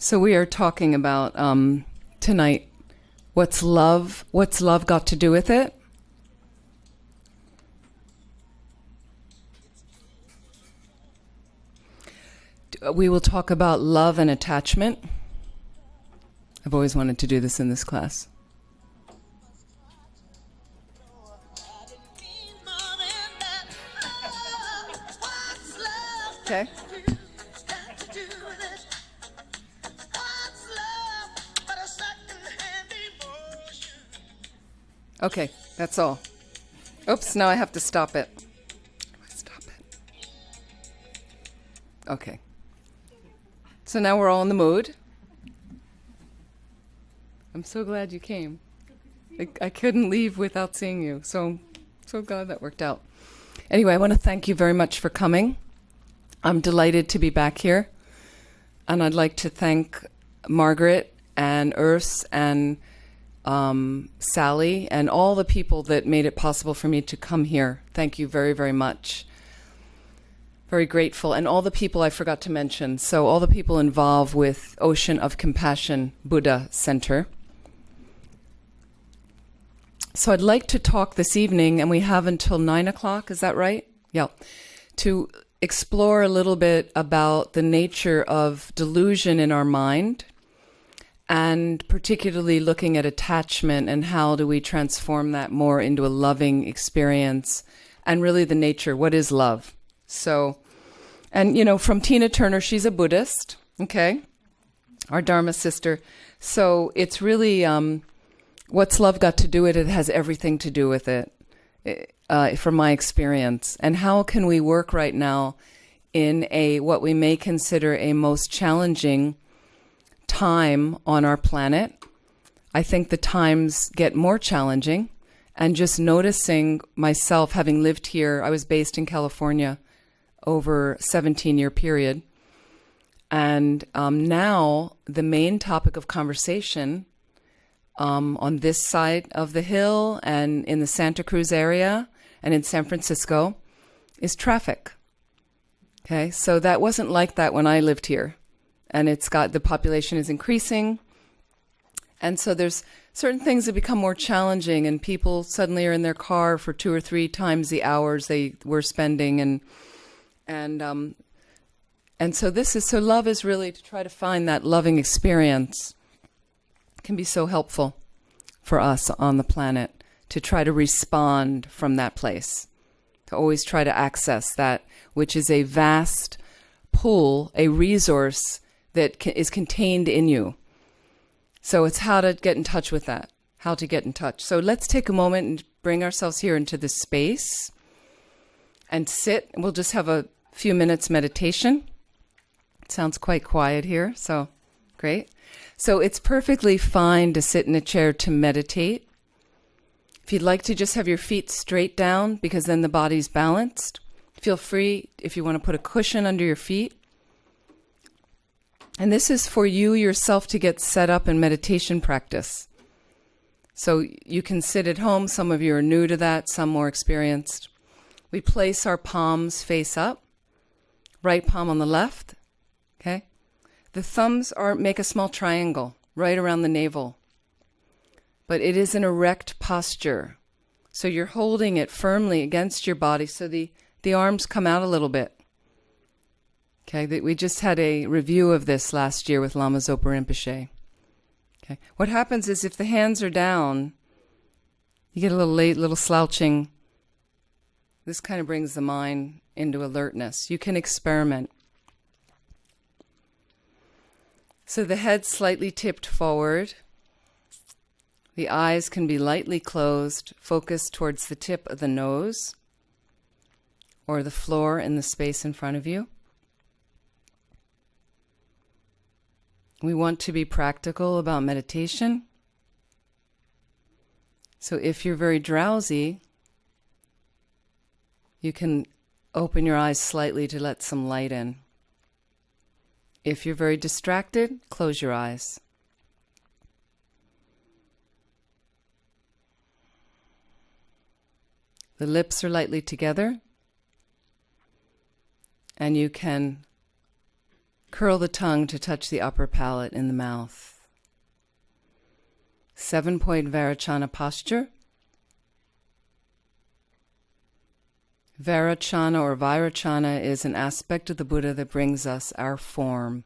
So we are talking about tonight, what's love got to do with it? We will talk about love and attachment. I've always wanted to do this in this class. Okay. Okay, that's all. Oops, now I have to stop it. Stop it. Okay. So now we're all in the mood. I'm so glad you came. I couldn't leave without seeing you, so glad that worked out. Anyway, I want to thank you very much for coming. I'm delighted to be back here. And I'd like to thank Margaret and Urs and Sally and all the people that made it possible for me to come here. Thank you very, very much. Very grateful. And all the people I forgot to mention. So all the people involved with Ocean of Compassion Buddha Center. So I'd like to talk this evening, and we have until 9 o'clock, is that right? Yeah. To explore a little bit about the nature of delusion in our mind, and particularly looking at attachment and how do we transform that more into a loving experience, and really the nature, what is love? So, and you know, from Tina Turner, she's a Buddhist, okay? Our Dharma sister. So it's really, what's love got to do with it? It has everything to do with it, from my experience. And how can we work right now in what we may consider a most challenging time on our planet? I think the times get more challenging, and just noticing myself, having lived here, I was based in California over a 17-year period, and now the main topic of conversation on this side of the hill and in the Santa Cruz area and in San Francisco is traffic. Okay, so that wasn't like that when I lived here. And the population is increasing. And so there's certain things that become more challenging, and people suddenly are in their car for 2 or 3 times the hours they were spending. And so love is really to try to find that loving experience. It can be so helpful for us on the planet to try to respond from that place, to always try to access that, which is a vast pool, a resource that is contained in you. So it's how to get in touch with that, how to get in touch. So let's take a moment and bring ourselves here into this space and sit. We'll just have a few minutes meditation. It sounds quite quiet here, so great. So it's perfectly fine to sit in a chair to meditate. If you'd like to just have your feet straight down, because then the body's balanced, feel free if you want to put a cushion under your feet. And this is for you yourself to get set up in meditation practice. So you can sit at home. Some of you are new to that, some more experienced. We place our palms face up, right palm on the left, okay? The thumbs make a small triangle right around the navel. But it is an erect posture. So you're holding it firmly against your body so the arms come out a little bit. Okay, we just had a review of this last year with Lama Zopa Rinpoche. Okay, what happens is if the hands are down, you get a little slouching. This kind of brings the mind into alertness. You can experiment. So the head slightly tipped forward. The eyes can be lightly closed, focused towards the tip of the nose or the floor in the space in front of you. We want to be practical about meditation. So if you're very drowsy, you can open your eyes slightly to let some light in. If you're very distracted, close your eyes. The lips are lightly together, and you can Curl the tongue to touch the upper palate in the mouth. 7-point Vairocana posture. Vairocana or Vairocana is an aspect of the Buddha that brings us our form.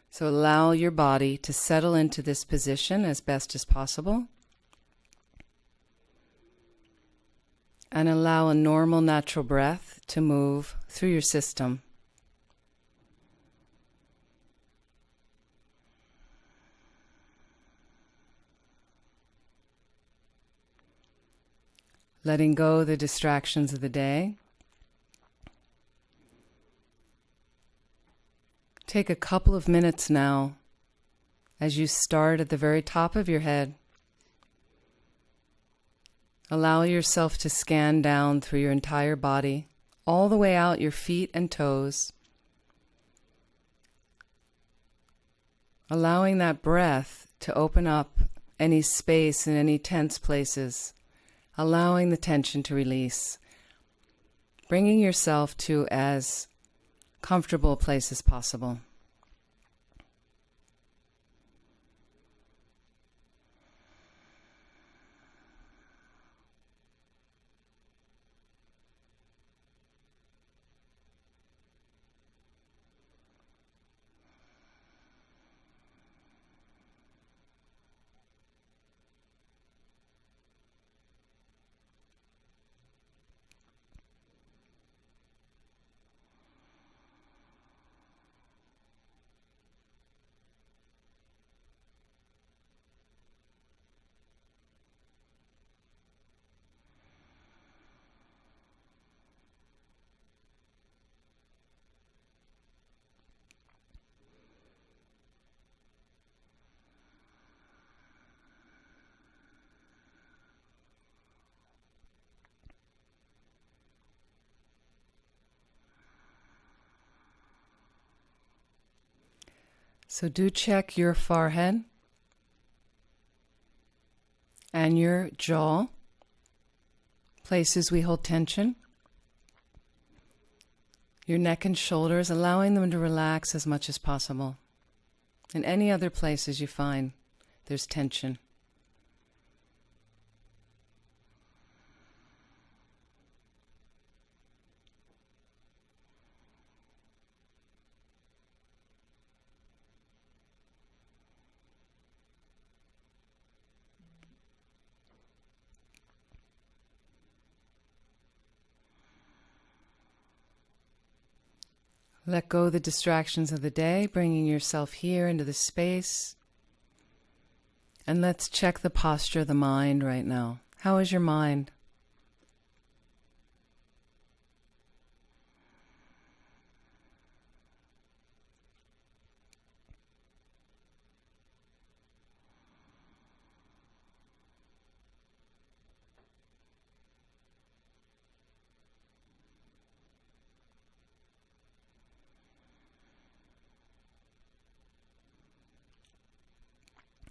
So allow your body to settle into this position as best as possible. And allow a normal, natural breath to move through your system. Letting go the distractions of the day. Take a couple of minutes now as you start at the very top of your head. Allow yourself to scan down through your entire body, all the way out your feet and toes. Allowing that breath to open up any space in any tense places. Allowing the tension to release, bringing yourself to as comfortable a place as possible. So do check your forehead and your jaw, places we hold tension. Your neck and shoulders, allowing them to relax as much as possible. And any other places you find there's tension. Let go the distractions of the day, bringing yourself here into the space. And let's check the posture of the mind right now. How is your mind?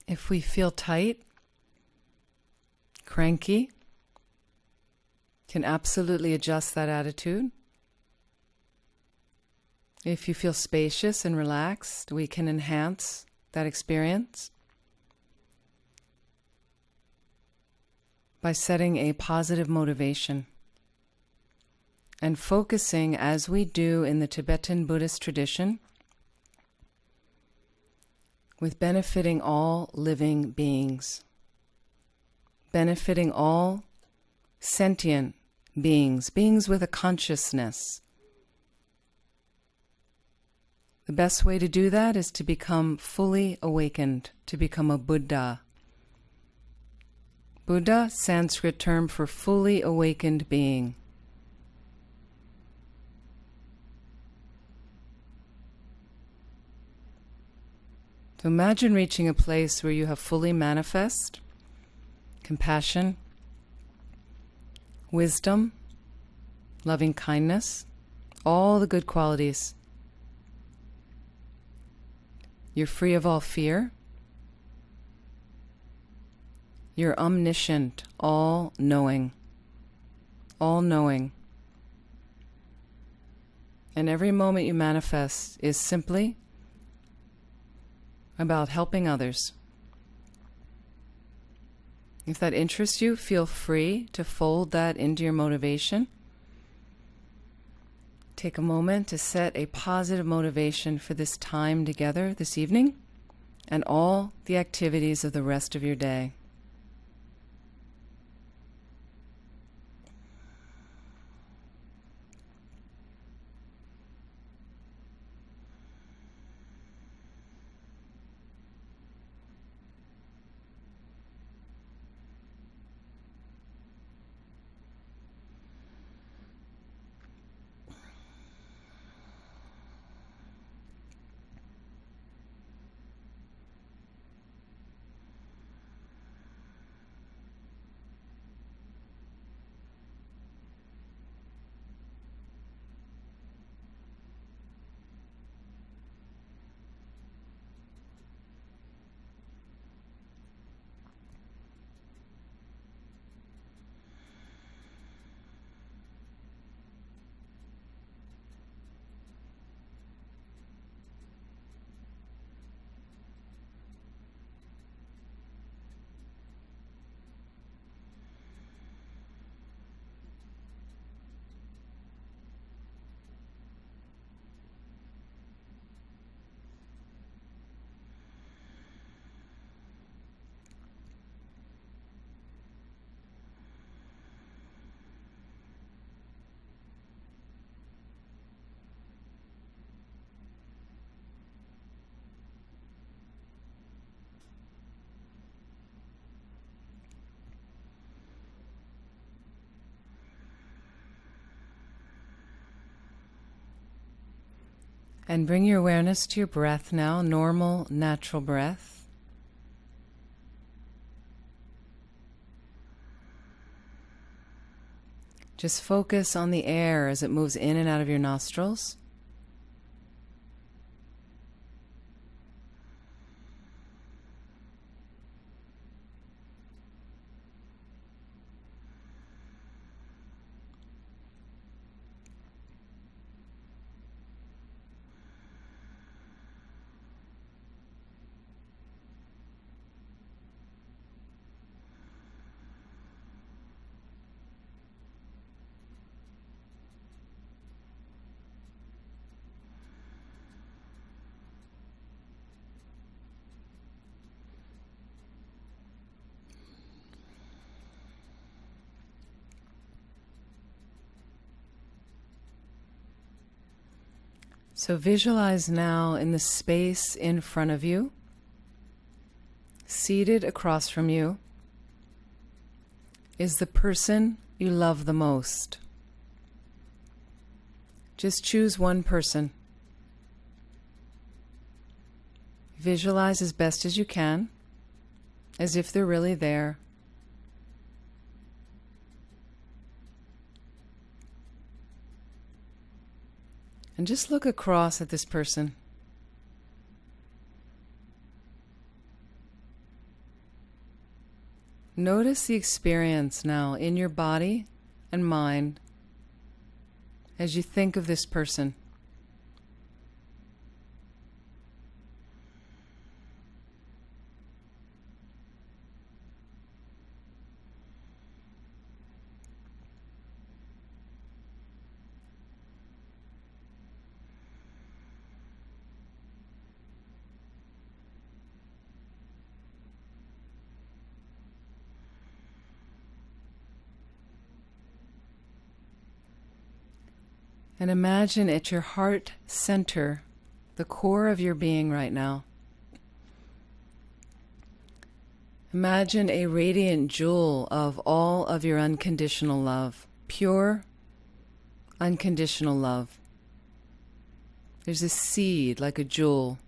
If we feel tight, cranky, can absolutely adjust that attitude. If you feel spacious and relaxed, we can enhance that experience by setting a positive motivation and focusing, as we do in the Tibetan Buddhist tradition, with benefiting all living beings, benefiting all sentient beings, beings with a consciousness. The best way to do that is to become fully awakened, to become a Buddha. Buddha, Sanskrit term for fully awakened being. So imagine reaching a place where you have fully manifest compassion, wisdom, loving kindness, all the good qualities. You're free of all fear. You're omniscient, all-knowing, all-knowing. And every moment you manifest is simply about helping others. If that interests you, feel free to fold that into your motivation. Take a moment to set a positive motivation for this time together this evening and all the activities of the rest of your day. And bring your awareness to your breath now, normal, natural breath. Just focus on the air as it moves in and out of your nostrils. So visualize now in the space in front of you, seated across from you, is the person you love the most. Just choose one person. Visualize as best as you can, as if they're really there. And just look across at this person. Notice the experience now in your body and mind as you think of this person. And imagine at your heart center, the core of your being right now. Imagine a radiant jewel of all of your unconditional love, pure, unconditional love. There's a seed like a jewel.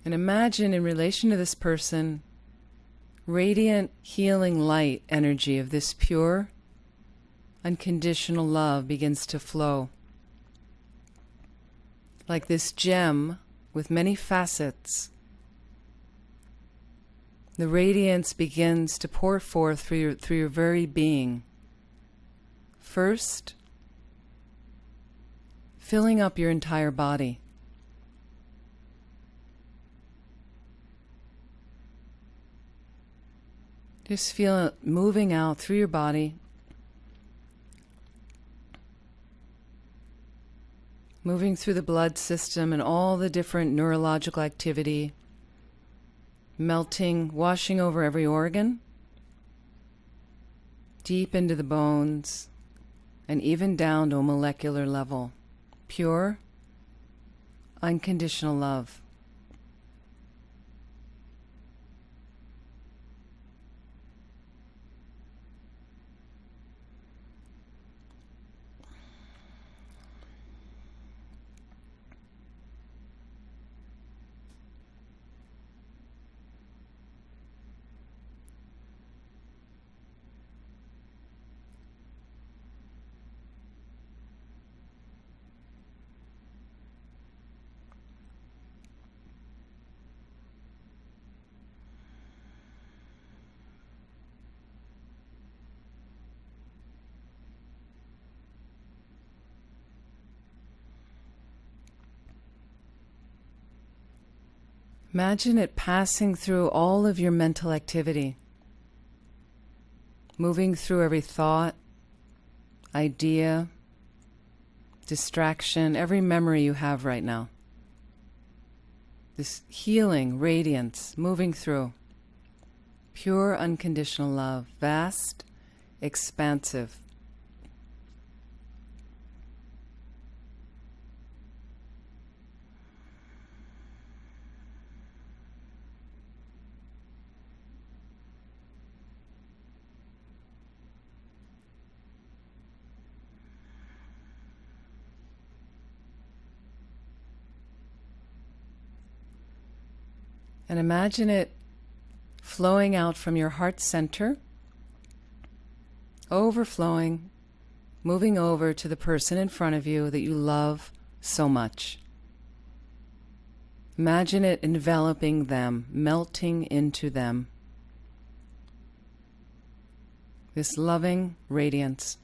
And imagine in relation to this person, radiant healing light energy of this pure, unconditional love begins to flow. Like this gem with many facets, the radiance begins to pour forth through your very being. First, filling up your entire body. Just feel it moving out through your body, moving through the blood system and all the different neurological activity, melting, washing over every organ, deep into the bones, and even down to a molecular level. Pure, unconditional love. Imagine it passing through all of your mental activity, moving through every thought, idea, distraction, every memory you have right now. This healing radiance moving through. Pure unconditional love, vast, expansive. And imagine it flowing out from your heart center, overflowing, moving over to the person in front of you that you love so much. Imagine it enveloping them, melting into them. This loving radiance.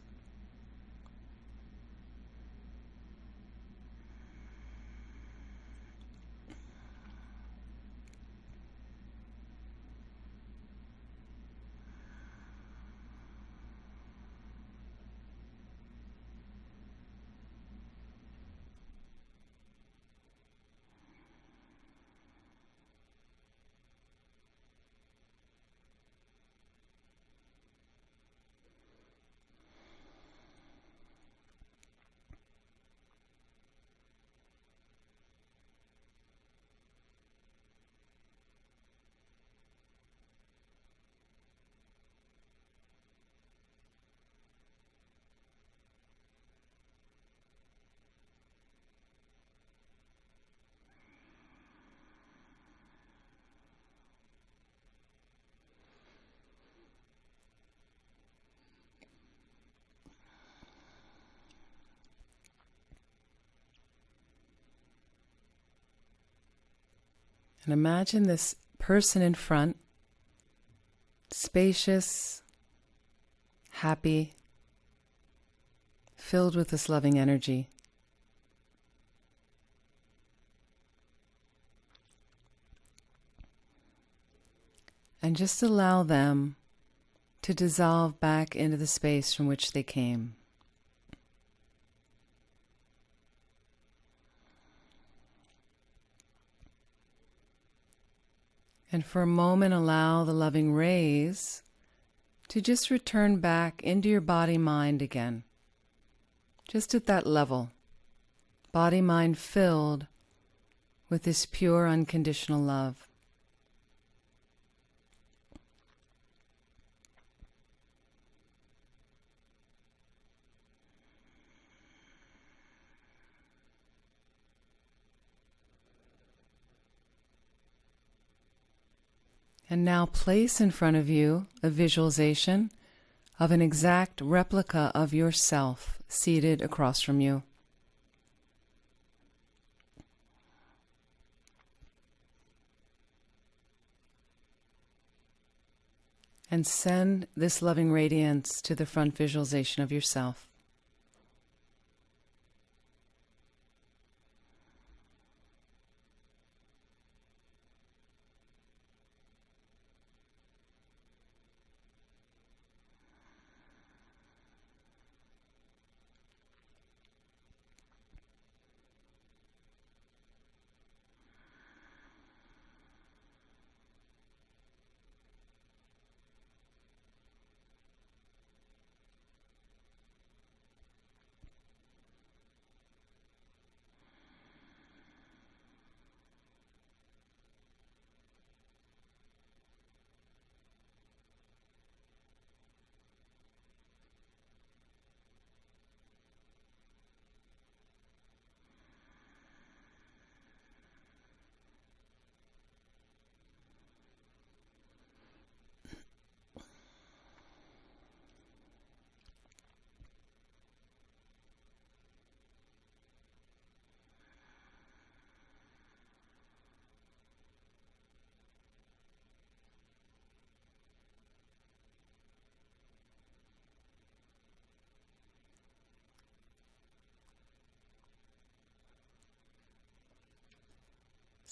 And imagine this person in front, spacious, happy, filled with this loving energy. And just allow them to dissolve back into the space from which they came. And for a moment, allow the loving rays to just return back into your body-mind again. Just at that level. Body-mind filled with this pure, unconditional love. And now place in front of you a visualization of an exact replica of yourself seated across from you. And send this loving radiance to the front visualization of yourself.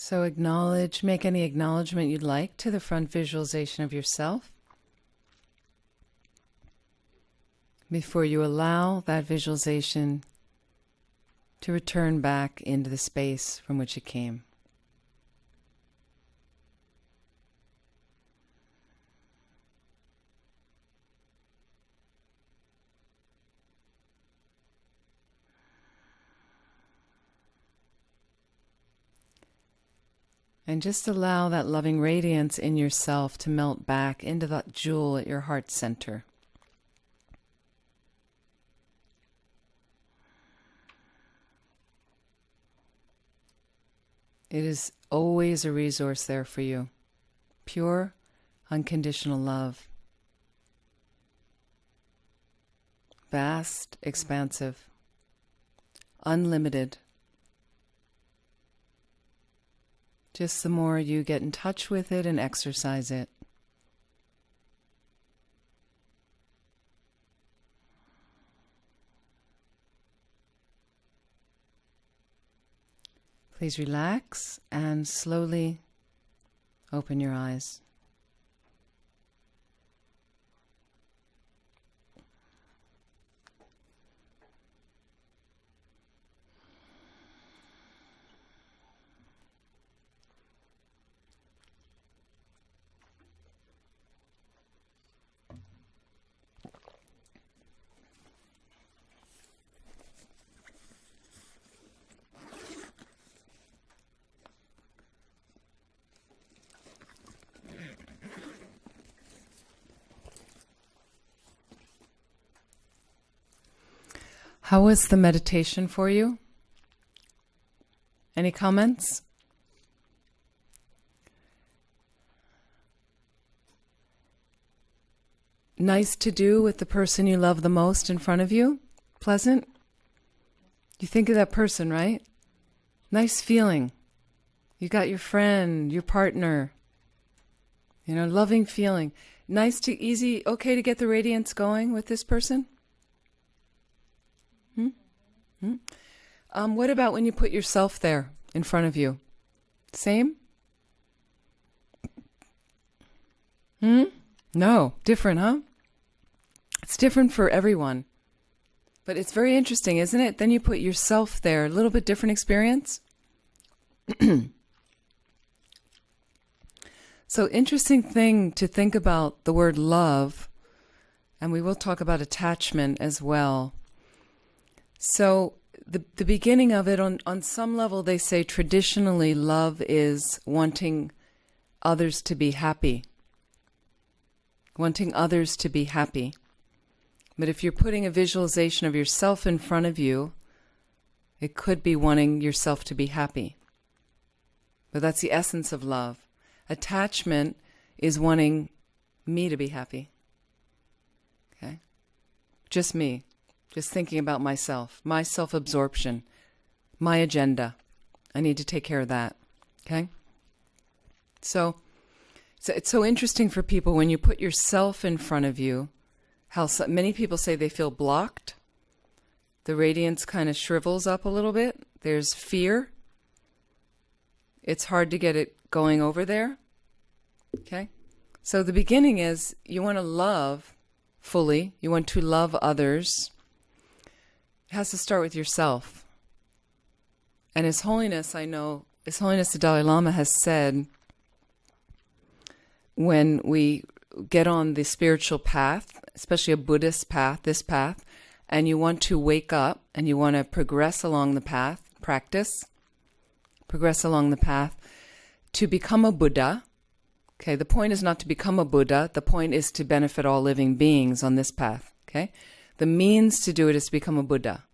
So make any acknowledgement you'd like to the front visualization of yourself before you allow that visualization to return back into the space from which it came. And just allow that loving radiance in yourself to melt back into that jewel at your heart center. It is always a resource there for you. Pure, unconditional love. Vast, expansive, unlimited. Just the more you get in touch with it and exercise it. Please relax and slowly open your eyes. How was the meditation for you? Any comments? Nice to do with the person you love the most in front of you? Pleasant? You think of that person, right? Nice feeling. You got your friend, your partner. Loving feeling. Nice to easy, okay to get the radiance going with this person? What about when you put yourself there in front of you? Same? No, different, huh? It's different for everyone. But it's very interesting, isn't it? Then you put yourself there, a little bit different experience. So interesting thing to think about the word love, and we will talk about attachment as well. So the beginning of it, on some level, they say traditionally love is wanting others to be happy. Wanting others to be happy. But if you're putting a visualization of yourself in front of you, it could be wanting yourself to be happy. But that's the essence of love. Attachment is wanting me to be happy. Okay? Just me. Just thinking about myself, my self-absorption, my agenda. I need to take care of that. Okay? So it's so interesting for people when you put yourself in front of you, how many people say they feel blocked. The radiance kind of shrivels up a little bit. There's fear. It's hard to get it going over there. Okay? So the beginning is you want to love fully. You want to love others. It has to start with yourself. And His Holiness, I know, His Holiness the Dalai Lama has said, when we get on the spiritual path, especially a Buddhist path, this path, and you want to wake up and you want to progress along the path, progress along the path, to become a Buddha. Okay, the point is not to become a Buddha, the point is to benefit all living beings on this path. Okay? The means to do it is to become a Buddha,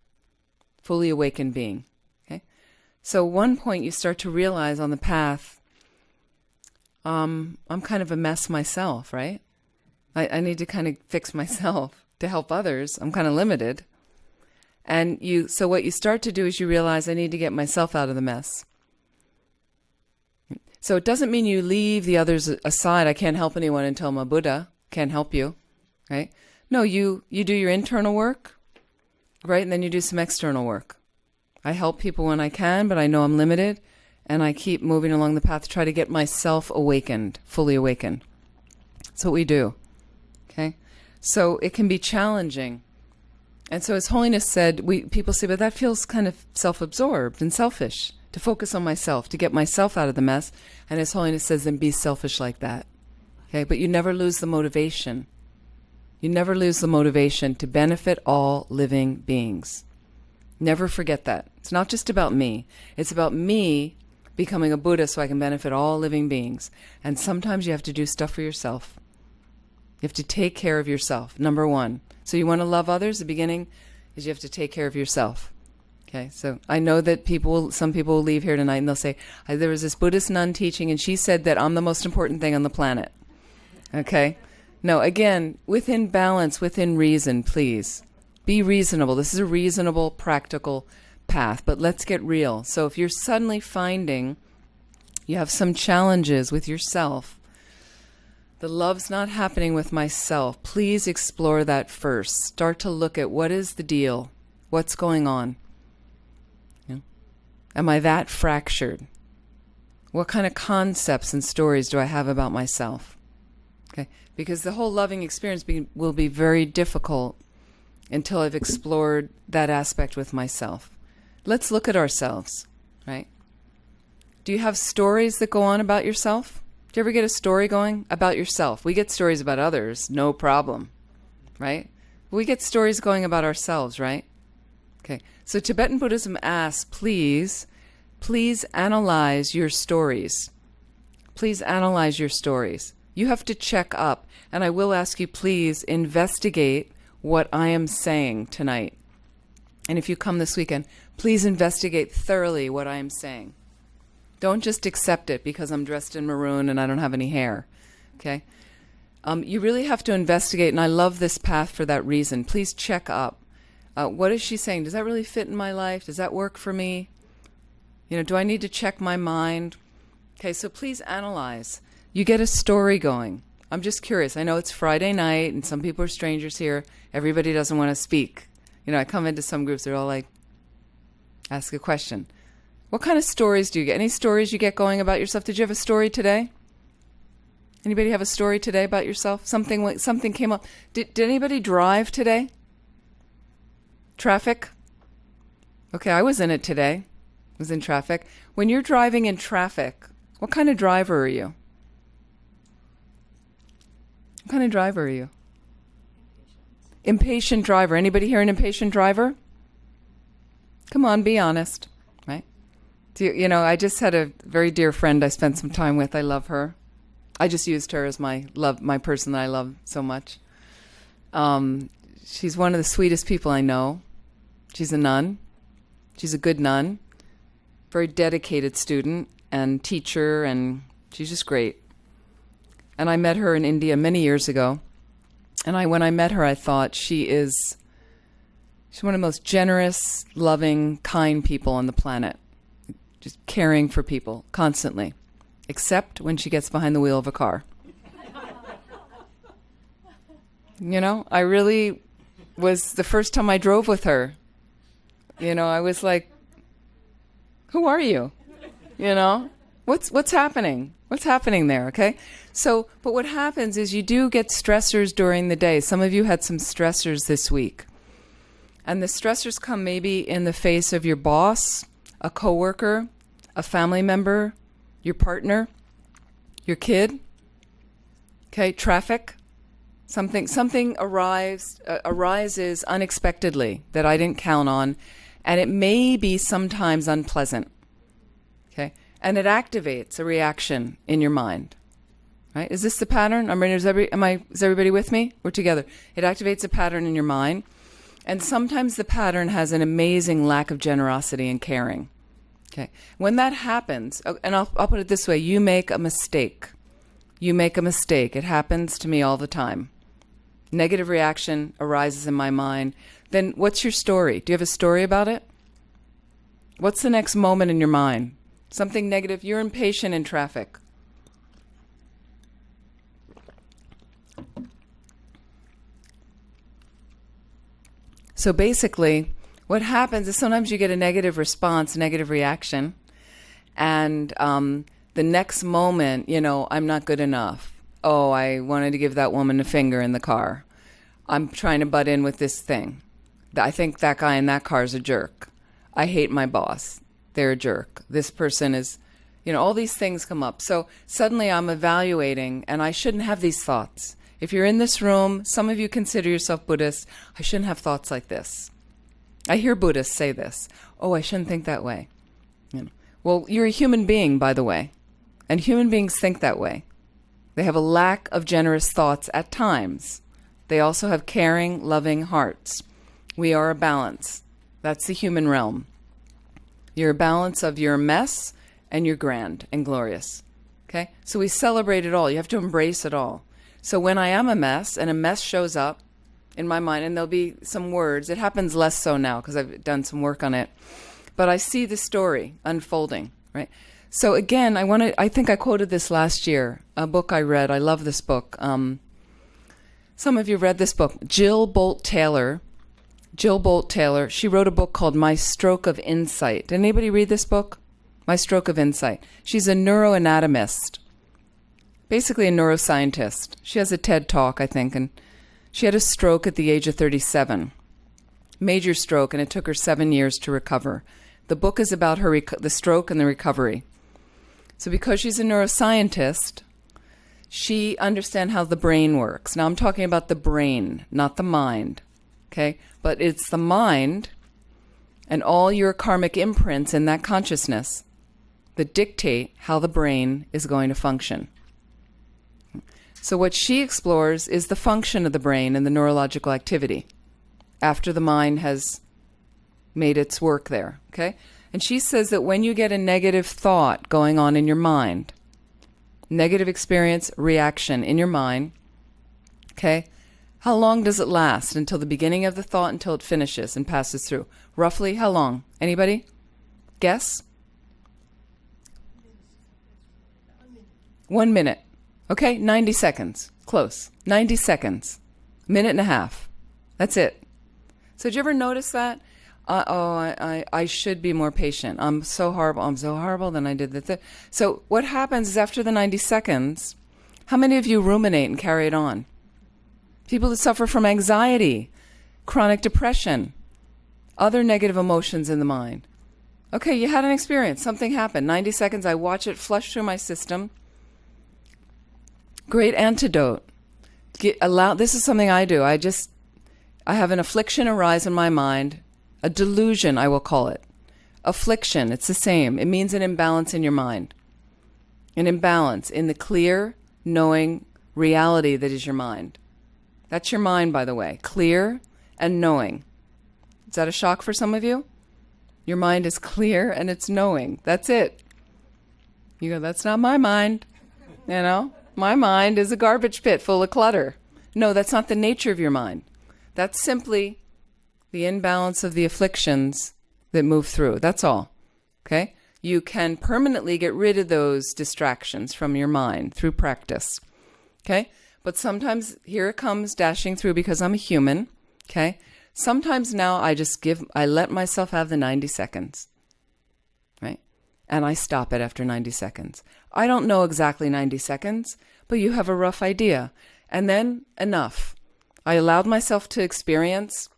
fully awakened being. Okay? So one point you start to realize on the path, I'm kind of a mess myself, right? I need to kind of fix myself to help others. I'm kind of limited. And so what you start to do is you realize I need to get myself out of the mess. So it doesn't mean you leave the others aside. I can't help anyone until I'm a Buddha. Can't help you, right? No, you do your internal work, right? And then you do some external work. I help people when I can, but I know I'm limited. and I keep moving along the path to try to get myself awakened, fully awakened. That's what we do. Okay? So it can be challenging. And so His Holiness said, people say, but that feels kind of self-absorbed and selfish, to focus on myself, to get myself out of the mess. And His Holiness says, then be selfish like that. Okay? But you never lose the motivation. You never lose the motivation to benefit all living beings. Never forget that. It's not just about me. It's about me becoming a Buddha so I can benefit all living beings. And sometimes you have to do stuff for yourself. You have to take care of yourself, number one. So you want to love others, the beginning is you have to take care of yourself. Okay, so I know that some people will leave here tonight and they'll say, there was this Buddhist nun teaching and she said that I'm the most important thing on the planet. Okay? No, again, within balance, within reason, please. Be reasonable. This is a reasonable, practical path, but let's get real. So if you're suddenly finding you have some challenges with yourself, the love's not happening with myself, please explore that first. Start to look at what is the deal? What's going on? Am I that fractured? What kind of concepts and stories do I have about myself? Okay, because the whole loving experience will be very difficult until I've explored that aspect with myself. Let's look at ourselves, right? Do you have stories that go on about yourself? Do you ever get a story going about yourself? We get stories about others, no problem, right? We get stories going about ourselves, right? Okay, so Tibetan Buddhism asks, please analyze your stories. Please analyze your stories. You have to check up, and I will ask you, please investigate what I am saying tonight. And if you come this weekend, please investigate thoroughly what I am saying. Don't just accept it because I'm dressed in maroon and I don't have any hair, okay? You really have to investigate, and I love this path for that reason. Please check up. What is she saying? Does that really fit in my life? Does that work for me? Do I need to check my mind? Okay, so please analyze. You get a story going. I'm just curious. I know it's Friday night and some people are strangers here. Everybody doesn't want to speak. I come into some groups, they're all like, ask a question. What kind of stories do you get? Any stories you get going about yourself? Did you have a story today? Anybody have a story today about yourself? Something came up. Did anybody drive today? Traffic? Okay, I was in it today. I was in traffic. When you're driving in traffic, what kind of driver are you? What kind of driver are you? Impatient driver. Anybody here an impatient driver? Come on, be honest, right? I just had a very dear friend I spent some time with. I love her. I just used her as my person that I love so much. She's one of the sweetest people I know. She's a nun. She's a good nun. Very dedicated student and teacher, and she's just great. And I met her in India many years ago. And when I met her, I thought she's one of the most generous, loving, kind people on the planet. Just caring for people constantly, except when she gets behind the wheel of a car. I really was, the first time I drove with her, I was like, who are you? What's happening? What's happening there, okay? So, but what happens is you do get stressors during the day. Some of you had some stressors this week. And the stressors come maybe in the face of your boss, a coworker, a family member, your partner, your kid, okay, traffic. Something arises unexpectedly that I didn't count on, and it may be sometimes unpleasant, okay? And it activates a reaction in your mind, right? Is this the pattern? Is everybody with me? We're together. It activates a pattern in your mind, and sometimes the pattern has an amazing lack of generosity and caring, okay? When that happens, and I'll put it this way, you make a mistake. You make a mistake. It happens to me all the time. Negative reaction arises in my mind. Then what's your story? Do you have a story about it? What's the next moment in your mind? Something negative. You're impatient in traffic. So basically, what happens is sometimes you get a negative response, negative reaction, And the next moment, I'm not good enough. Oh, I wanted to give that woman a finger in the car. I'm trying to butt in with this thing. I think that guy in that car is a jerk. I hate my boss. They're a jerk. This person is, all these things come up. So suddenly I'm evaluating, and I shouldn't have these thoughts. If you're in this room, some of you consider yourself Buddhist, I shouldn't have thoughts like this. I hear Buddhists say this. Oh, I shouldn't think that way. Well, you're a human being, by the way. And human beings think that way. They have a lack of generous thoughts at times. They also have caring, loving hearts. We are a balance. That's the human realm. You're a balance of you're a mess and you're grand and glorious. Okay? So we celebrate it all. You have to embrace it all. So when I am a mess and a mess shows up in my mind, and there'll be some words, it happens less so now because I've done some work on it, but I see the story unfolding, right? So again, I think I quoted this last year, a book I read. I love this book. Some of you read this book. Jill Bolt Taylor, she wrote a book called My Stroke of Insight. Did anybody read this book? My Stroke of Insight. She's a neuroanatomist, basically a neuroscientist. She has a TED Talk, I think, and she had a stroke at the age of 37. Major stroke, and it took her 7 years to recover. The book is about her the stroke and the recovery. So because she's a neuroscientist, she understands how the brain works. Now I'm talking about the brain, not the mind, okay? But it's the mind and all your karmic imprints in that consciousness that dictate how the brain is going to function. So what she explores is the function of the brain and the neurological activity after the mind has made its work there, okay? And she says that when you get a negative thought going on in your mind, negative experience, reaction in your mind, okay, how long does it last? Until the beginning of the thought, until it finishes and passes through? Roughly how long? Anybody? Guess? 1 minute. Okay, 90 seconds. Close. 90 seconds. Minute and a half. That's it. So did you ever notice that? I should be more patient. I'm so horrible, then I did the thing. So what happens is after the 90 seconds, how many of you ruminate and carry it on? People that suffer from anxiety, chronic depression, other negative emotions in the mind. Okay, you had an experience. Something happened. 90 seconds, I watch it flush through my system. Great antidote. This is something I do. I have an affliction arise in my mind. A delusion, I will call it. Affliction, it's the same. It means an imbalance in your mind. An imbalance in the clear, knowing reality that is your mind. That's your mind, by the way. Clear and knowing. Is that a shock for some of you? Your mind is clear and it's knowing. That's it. You go, that's not my mind. My mind is a garbage pit full of clutter. No, that's not the nature of your mind. That's simply the imbalance of the afflictions that move through. That's all. Okay? You can permanently get rid of those distractions from your mind through practice. Okay? But sometimes here it comes dashing through because I'm a human. Okay? Sometimes now I let myself have the 90 seconds. Right? And I stop it after 90 seconds. I don't know exactly 90 seconds, but you have a rough idea. And then enough. I allowed myself to experience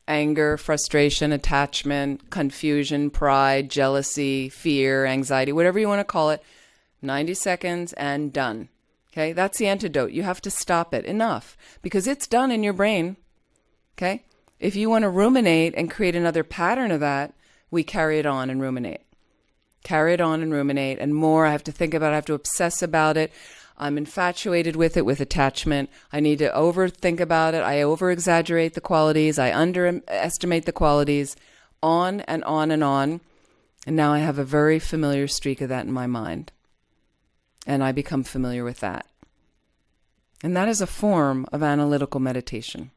anger, frustration, attachment, confusion, pride, jealousy, fear, anxiety, whatever you want to call it, 90 seconds and done. Okay, that's the antidote. You have to stop it. Enough. Because it's done in your brain. Okay? If you want to ruminate and create another pattern of that, we carry it on and ruminate. Carry it on and ruminate. And more, I have to think about it. I have to obsess about it. I'm infatuated with it, with attachment. I need to overthink about it. I over-exaggerate the qualities. I underestimate the qualities. On and on and on. And now I have a very familiar streak of that in my mind. And I become familiar with that. And that is a form of analytical meditation.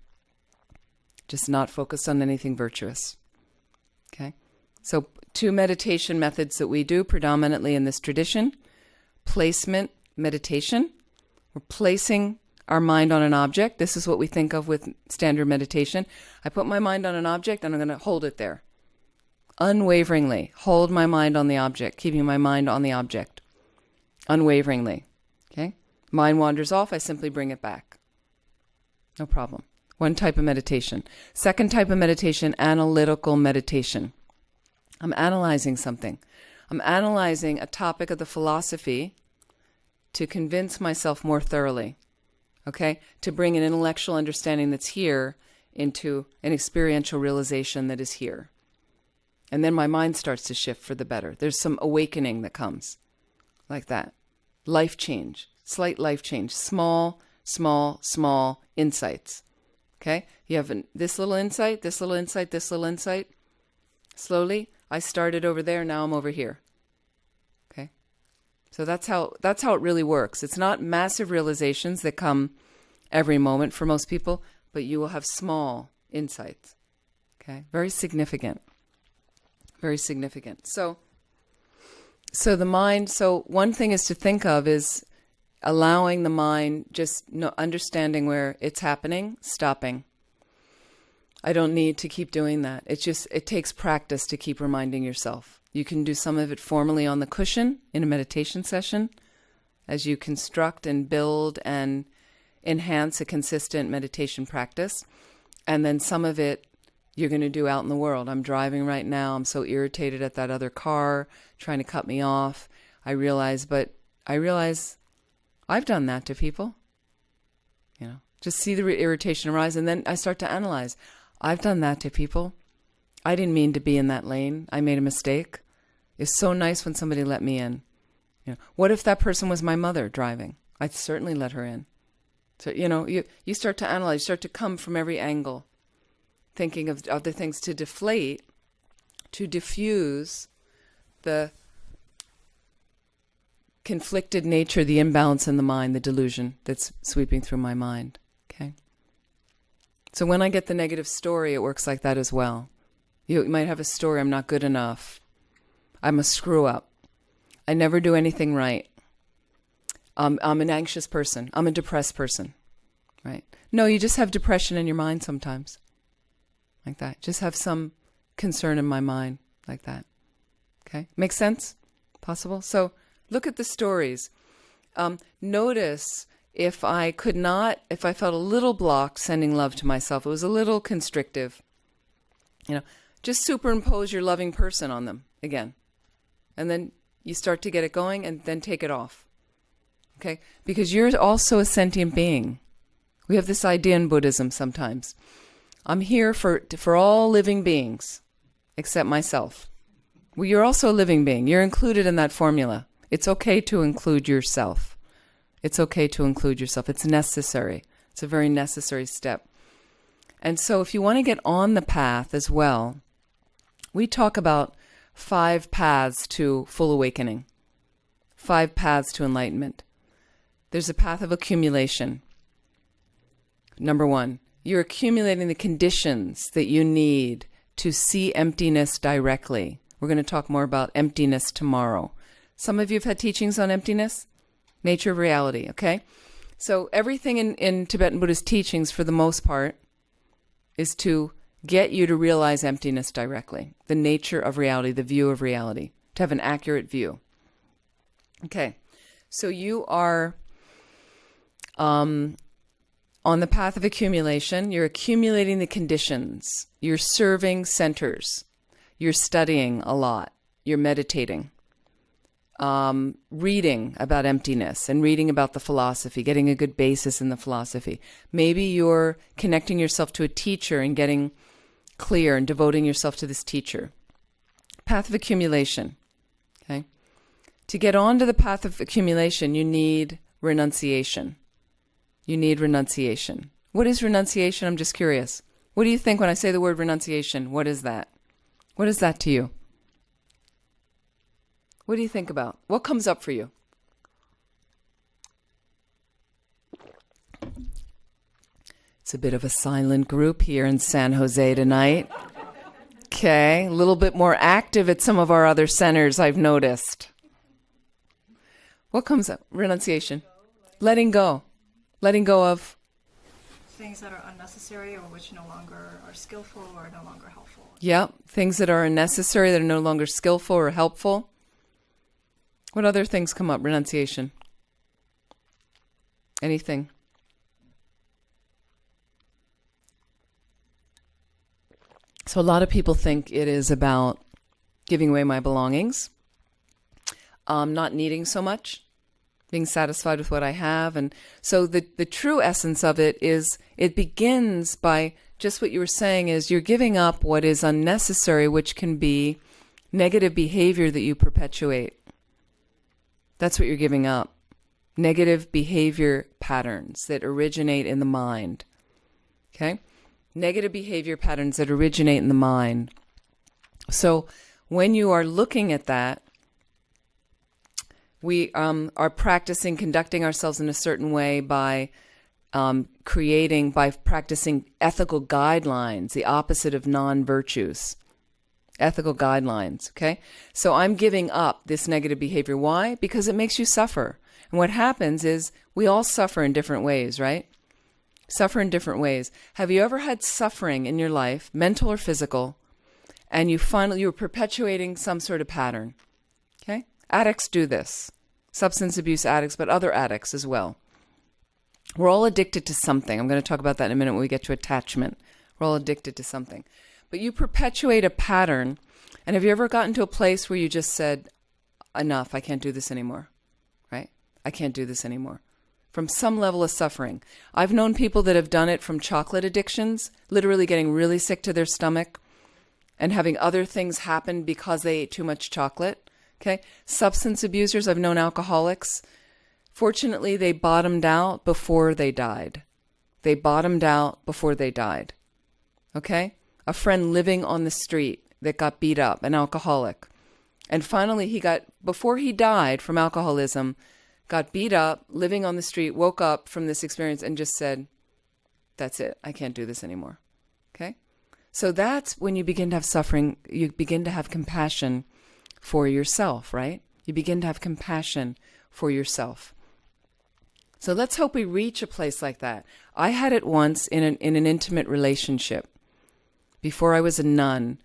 Just not focused on anything virtuous. Okay? So 2 meditation methods that we do predominantly in this tradition. Placement meditation. We're placing our mind on an object. This is what we think of with standard meditation. I put my mind on an object and I'm going to hold it there. unwaveringly. Hold my mind on the object, keeping my mind on the object. Unwaveringly. Okay? Mind wanders off, I simply bring it back. No problem. One type of meditation. Second type of meditation, analytical meditation. I'm analyzing something. I'm analyzing a topic of the philosophy to convince myself more thoroughly. Okay? To bring an intellectual understanding that's here into an experiential realization that is here. And then my mind starts to shift for the better. There's some awakening that comes like that. Life change, slight life change, small insights. Okay? You have this little insight, this little insight, this little insight. Slowly, I started over there, now I'm over here. Okay? So that's how it really works. It's not massive realizations that come every moment for most people, but you will have small insights. Okay? Very significant. Very significant. So the mind, one thing is to think of is allowing the mind, just understanding where it's happening, stopping. I don't need to keep doing that. It takes practice to keep reminding yourself. You can do some of it formally on the cushion in a meditation session as you construct and build and enhance a consistent meditation practice. And then some of it you're going to do out in the world. I'm driving right now. I'm so irritated at that other car trying to cut me off. I realize I've done that to people. Just see the irritation arise, and then I start to analyze. I've done that to people. I didn't mean to be in that lane. I made a mistake. It's so nice when somebody let me in. What if that person was my mother driving? I'd certainly let her in. So, you start to analyze, you start to come from every angle, thinking of other things to deflate, to diffuse the conflicted nature, the imbalance in the mind, the delusion that's sweeping through my mind. Okay? So when I get the negative story, it works like that as well. You might have a story, I'm not good enough. I'm a screw up. I never do anything right. I'm an anxious person. I'm a depressed person. Right? No, you just have depression in your mind sometimes. Like that. Just have some concern in my mind like that. Okay? Make sense? Possible? So look at the stories. Notice if I felt a little blocked sending love to myself, it was a little constrictive. Just superimpose your loving person on them again. And then you start to get it going and then take it off. Okay? Because you're also a sentient being. We have this idea in Buddhism sometimes. I'm here for all living beings, except myself. Well, you're also a living being. You're included in that formula. It's okay to include yourself. It's okay to include yourself. It's necessary. It's a very necessary step. And so if you want to get on the path as well, we talk about 5 paths to full awakening, 5 paths to enlightenment. There's a path of accumulation. Number 1, you're accumulating the conditions that you need to see emptiness directly. We're going to talk more about emptiness tomorrow. Some of you have had teachings on emptiness, nature of reality, okay? So everything in Tibetan Buddhist teachings, for the most part, is to get you to realize emptiness directly, the nature of reality, the view of reality, to have an accurate view. Okay, so you are on the path of accumulation. You're accumulating the conditions. You're serving centers. You're studying a lot. You're meditating. Reading about emptiness and reading about the philosophy, getting a good basis in the philosophy. Maybe you're connecting yourself to a teacher and getting clear and devoting yourself to this teacher. Path of accumulation. Okay? To get onto the path of accumulation, you need renunciation. You need renunciation. What is renunciation? I'm just curious. What do you think when I say the word renunciation? What is that? What is that to you? What do you think about? What comes up for you? It's a bit of a silent group here in San Jose tonight. Okay, a little bit more active at some of our other centers, I've noticed. What comes up? Renunciation. Letting go. Letting go of? Things that are unnecessary or which no longer are skillful or no longer helpful. Yep. Things that are unnecessary, that are no longer skillful or helpful. What other things come up? Renunciation. Anything? So a lot of people think it is about giving away my belongings, not needing so much, being satisfied with what I have. And so the true essence of it is, it begins by just what you were saying, is you're giving up what is unnecessary, which can be negative behavior that you perpetuate. That's what you're giving up. Negative behavior patterns that originate in the mind. Okay? Negative behavior patterns that originate in the mind. So when you are looking at that, we are practicing conducting ourselves in a certain way by practicing ethical guidelines, the opposite of non-virtues. Ethical guidelines, okay? So I'm giving up this negative behavior. Why? Because it makes you suffer. And what happens is we all suffer in different ways, right? Suffer in different ways. Have you ever had suffering in your life, mental or physical, and you're perpetuating some sort of pattern? Okay? Addicts do this. Substance abuse addicts, but other addicts as well. We're all addicted to something. I'm going to talk about that in a minute when we get to attachment. We're all addicted to something. But you perpetuate a pattern. And have you ever gotten to a place where you just said, enough, I can't do this anymore, right? I can't do this anymore. From some level of suffering. I've known people that have done it from chocolate addictions, literally getting really sick to their stomach and having other things happen because they ate too much chocolate. Okay? Substance abusers, I've known alcoholics. Fortunately, they bottomed out before they died. They bottomed out before they died. Okay? A friend living on the street that got beat up, an alcoholic. And finally, before he died from alcoholism, got beat up, living on the street, woke up from this experience and just said, that's it, I can't do this anymore. Okay? So that's when you begin to have suffering, you begin to have compassion for yourself, right? You begin to have compassion for yourself. So let's hope we reach a place like that. I had it once in an intimate relationship. Before I was a nun,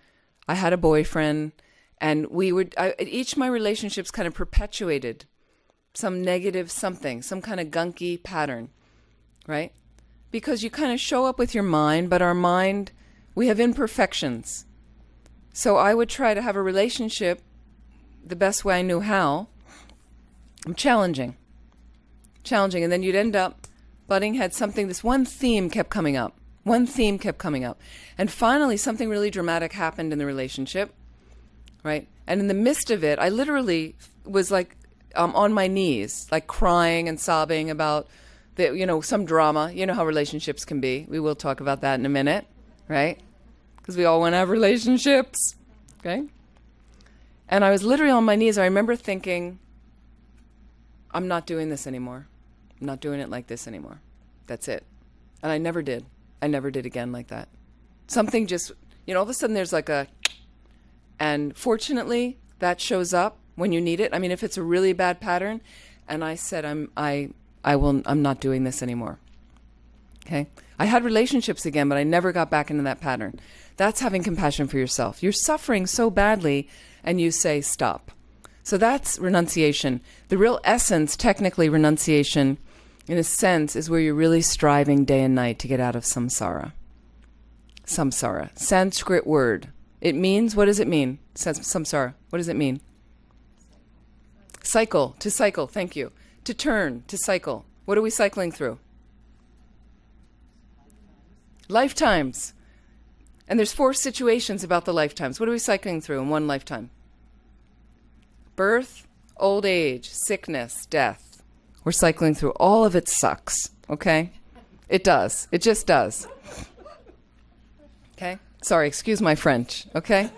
I had a boyfriend, and each of my relationships kind of perpetuated some negative something, some kind of gunky pattern, right? Because you kind of show up with your mind, but our mind, we have imperfections. So I would try to have a relationship the best way I knew how. Challenging. And then you'd end up butting heads. This one theme kept coming up. And finally, something really dramatic happened in the relationship, right? And in the midst of it, I literally was like, on my knees, like crying and sobbing about some drama. You know how relationships can be. We will talk about that in a minute, right? Because we all want to have relationships, okay? And I was literally on my knees. I remember thinking, I'm not doing this anymore. I'm not doing it like this anymore. That's it. And I never did. I never did again like that. Something just, all of a sudden there's like and fortunately that shows up when you need it. I mean, if it's a really bad pattern, and I said, I'm not doing this anymore. Okay. I had relationships again, but I never got back into that pattern. That's having compassion for yourself. You're suffering so badly and you say, stop. So that's renunciation. The real essence, technically renunciation, in a sense, is where you're really striving day and night to get out of samsara. Samsara, Sanskrit word. It means, what does it mean? Samsara, what does it mean? Cycle, to cycle, thank you. To turn, to cycle. What are we cycling through? Lifetimes. And there's 4 situations about the lifetimes. What are we cycling through in one lifetime? Birth, old age, sickness, death. We're cycling through. All of it sucks, okay? It does. It just does. Okay? Sorry, excuse my French, okay?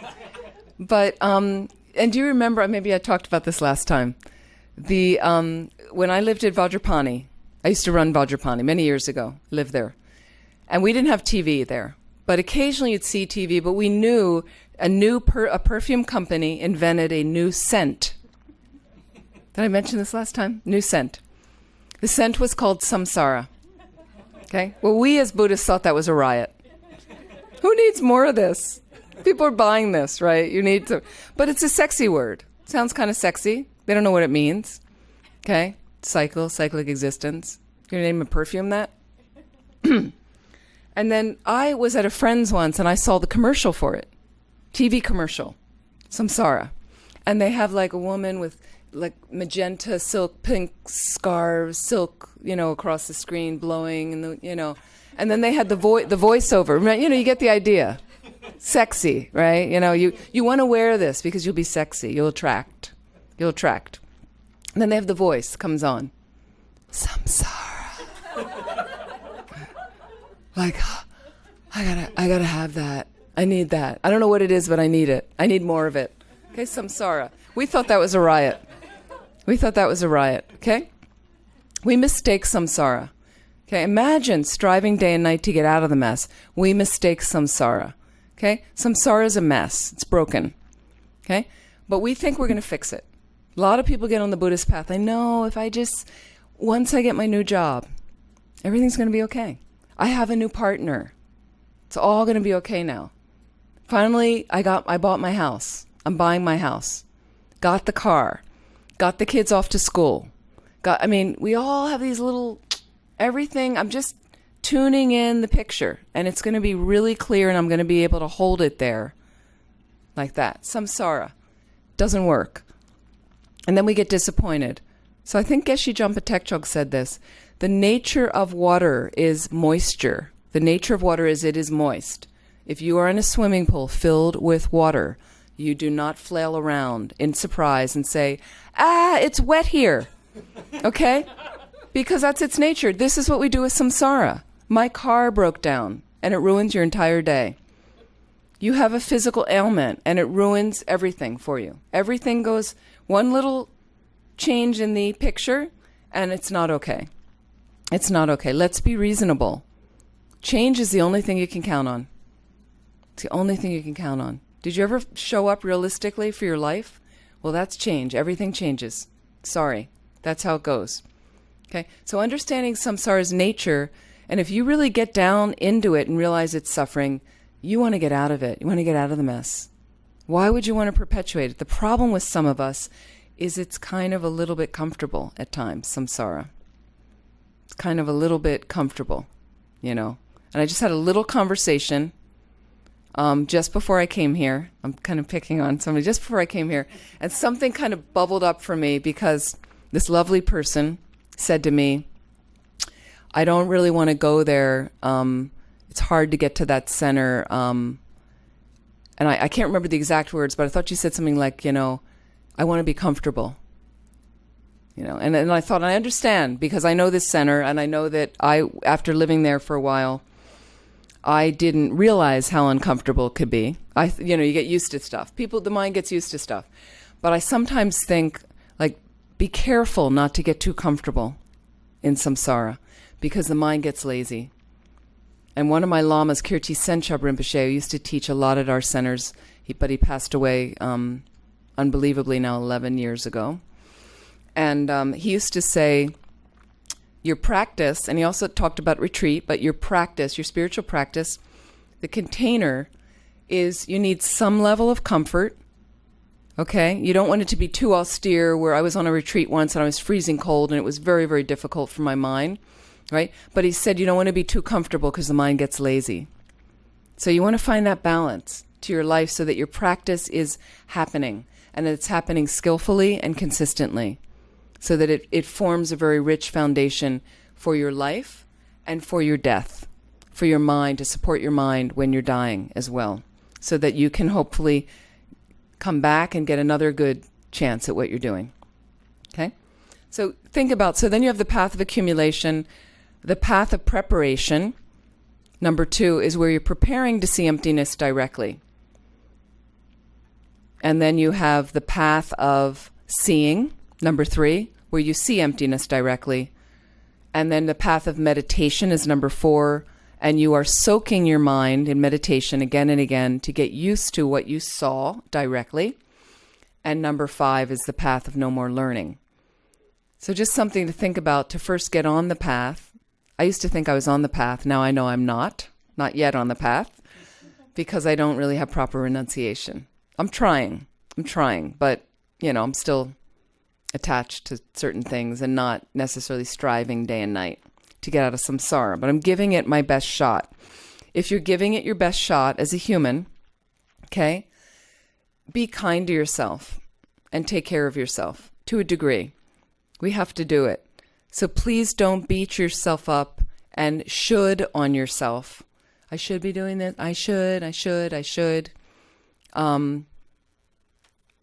But, and do you remember, maybe I talked about this last time, when I lived at Vajrapani, I used to run Vajrapani many years ago, lived there. And we didn't have TV there. But occasionally you'd see TV, but we knew a perfume company invented a new scent. Did I mention this last time? New scent. The scent was called Samsara. Okay? Well, we as Buddhists thought that was a riot. Who needs more of this? People are buying this, right? You need to, but it's a sexy word. Sounds kind of sexy. They don't know what it means. Okay? Cyclic existence. You're gonna name a perfume that? And then I was at a friend's once and I saw the commercial for it. TV commercial. Samsara. And they have like a woman with like magenta, silk, pink scarves, silk, across the screen blowing and and then they had the voiceover. You get the idea. Sexy, right? You want to wear this because you'll be sexy. You'll attract. And then they have the voice comes on. Samsara. Like, I gotta have that. I need that. I don't know what it is, but I need it. I need more of it. Okay, samsara. We thought that was a riot. Okay? We mistake samsara. Okay, imagine striving day and night to get out of the mess. We mistake samsara. Okay? Samsara is a mess. It's broken. Okay? But we think we're going to fix it. A lot of people get on the Buddhist path. I know once I get my new job, everything's going to be okay. I have a new partner. It's all going to be okay now. Finally, I bought my house. I'm buying my house. Got the car. Got the kids off to school. We all have these little everything. I'm just tuning in the picture, and it's going to be really clear, and I'm going to be able to hold it there like that. Samsara doesn't work. And then we get disappointed. So I think Geshe Jompa Tekchog said this. The nature of water is moisture. The nature of water is it is moist. If you are in a swimming pool filled with water, you do not flail around in surprise and say, it's wet here. Okay? Because that's its nature. This is what we do with samsara. My car broke down, and it ruins your entire day. You have a physical ailment, and it ruins everything for you. Everything goes one little change in the picture, and it's not okay. It's not okay. Let's be reasonable. Change is the only thing you can count on. It's the only thing you can count on. Did you ever show up realistically for your life? Well, that's change. Everything changes. Sorry. That's how it goes. Okay? So understanding samsara's nature, and if you really get down into it and realize it's suffering, you want to get out of it. You want to get out of the mess. Why would you want to perpetuate it? The problem with some of us is it's kind of a little bit comfortable at times, samsara. It's kind of a little bit comfortable, And I just had a little conversation just before I came here. I'm kind of picking on somebody. Just before I came here, and something kind of bubbled up for me because this lovely person said to me, I don't really want to go there. It's hard to get to that center. And I can't remember the exact words, but I thought she said something like, I want to be comfortable. And I thought, I understand, because I know this center, and I know that after living there for a while, I didn't realize how uncomfortable it could be. You get used to stuff. The mind gets used to stuff. But I sometimes think, be careful not to get too comfortable in samsara, because the mind gets lazy. And one of my lamas, Kirti Senchab Rinpoche, who used to teach a lot at our centers, but he passed away unbelievably now 11 years ago. And he used to say, your practice, and he also talked about retreat, but your practice, your spiritual practice, the container is you need some level of comfort, okay? You don't want it to be too austere, where I was on a retreat once and I was freezing cold and it was very, very difficult for my mind, right? But he said you don't want to be too comfortable because the mind gets lazy. So you want to find that balance to your life so that your practice is happening, and it's happening skillfully and consistently, so that it forms a very rich foundation for your life and for your death, for your mind, to support your mind when you're dying as well, so that you can hopefully come back and get another good chance at what you're doing. Okay? So then you have the path of accumulation, the path of preparation. Number 2 is where you're preparing to see emptiness directly. And then you have the path of seeing, number 3, where you see emptiness directly. And then the path of meditation is number 4, and you are soaking your mind in meditation again and again to get used to what you saw directly. And number 5 is the path of no more learning. So just something to think about to first get on the path. I used to think I was on the path. Now I know I'm not yet on the path. because I don't really have proper renunciation. I'm trying, but, I'm still attached to certain things and not necessarily striving day and night to get out of samsara, but I'm giving it my best shot. If you're giving it your best shot as a human, okay, be kind to yourself and take care of yourself to a degree. We have to do it. So please don't beat yourself up and should on yourself. I should be doing this. I should.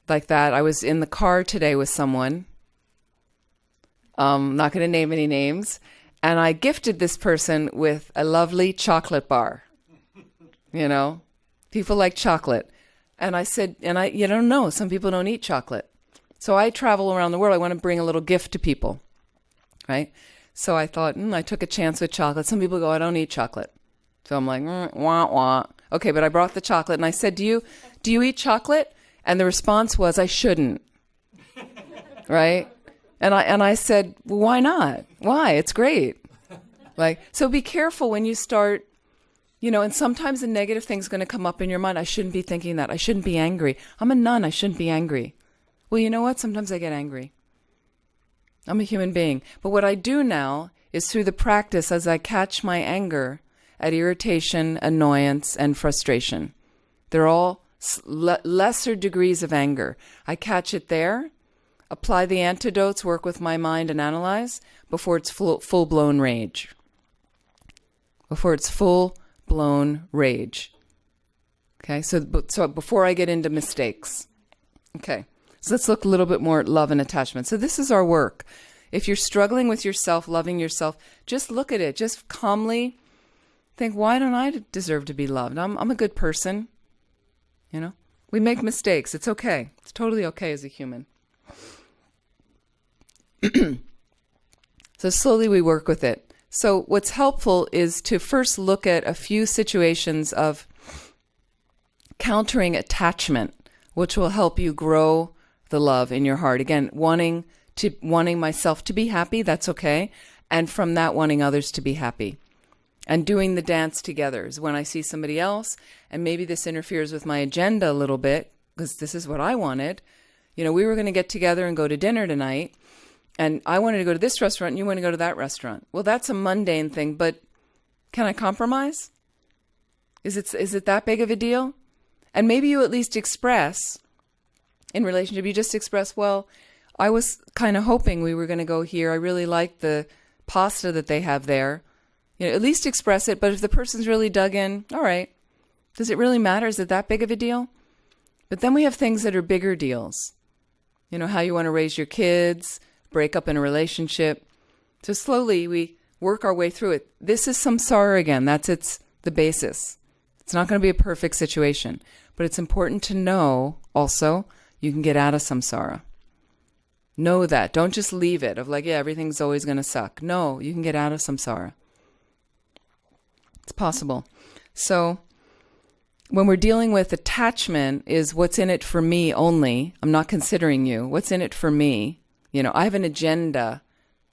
Like that. I was in the car today with someone. Not going to name any names. And I gifted this person with a lovely chocolate bar. People like chocolate. And I said, you don't know, some people don't eat chocolate. So I travel around the world. I want to bring a little gift to people, right? So I thought, I took a chance with chocolate. Some people go, I don't eat chocolate. So I'm like, wah, wah. Okay, but I brought the chocolate and I said, do you eat chocolate? And the response was, I shouldn't, right? And I said, well, why not? Why? It's great. So be careful when you start, and sometimes a negative thing's going to come up in your mind. I shouldn't be thinking that. I shouldn't be angry. I'm a nun. I shouldn't be angry. Well, you know what? Sometimes I get angry. I'm a human being. But what I do now is through the practice, as I catch my anger at irritation, annoyance, and frustration. They're all lesser degrees of anger. I catch it there, apply the antidotes, work with my mind and analyze before it's full-blown rage. Before it's full-blown rage. Okay, so before I get into mistakes. Okay, so let's look a little bit more at love and attachment. So this is our work. If you're struggling with yourself, loving yourself, just look at it. Just calmly think, why don't I deserve to be loved? I'm a good person. We make mistakes. It's okay. It's totally okay as a human. So slowly we work with it. So what's helpful is to first look at a few situations of countering attachment, which will help you grow the love in your heart. Again, wanting myself to be happy, that's okay. And from that, wanting others to be happy. And doing the dance together is when I see somebody else, and maybe this interferes with my agenda a little bit, because this is what I wanted. We were going to get together and go to dinner tonight, and I wanted to go to this restaurant, and you want to go to that restaurant. Well, that's a mundane thing, but can I compromise? Is it that big of a deal? And maybe you at least express, in relationship, you just express, well, I was kind of hoping we were going to go here. I really liked the pasta that they have there. At least express it. But if the person's really dug in, all right. Does it really matter? Is it that big of a deal? But then we have things that are bigger deals. How you want to raise your kids, break up in a relationship. So slowly we work our way through it. This is samsara again. That's the basis. It's not going to be a perfect situation. But it's important to know also you can get out of samsara. Know that. Don't just leave it of everything's always going to suck. No, you can get out of samsara. It's possible. So when we're dealing with attachment is what's in it for me only. I'm not considering you. What's in it for me? I have an agenda,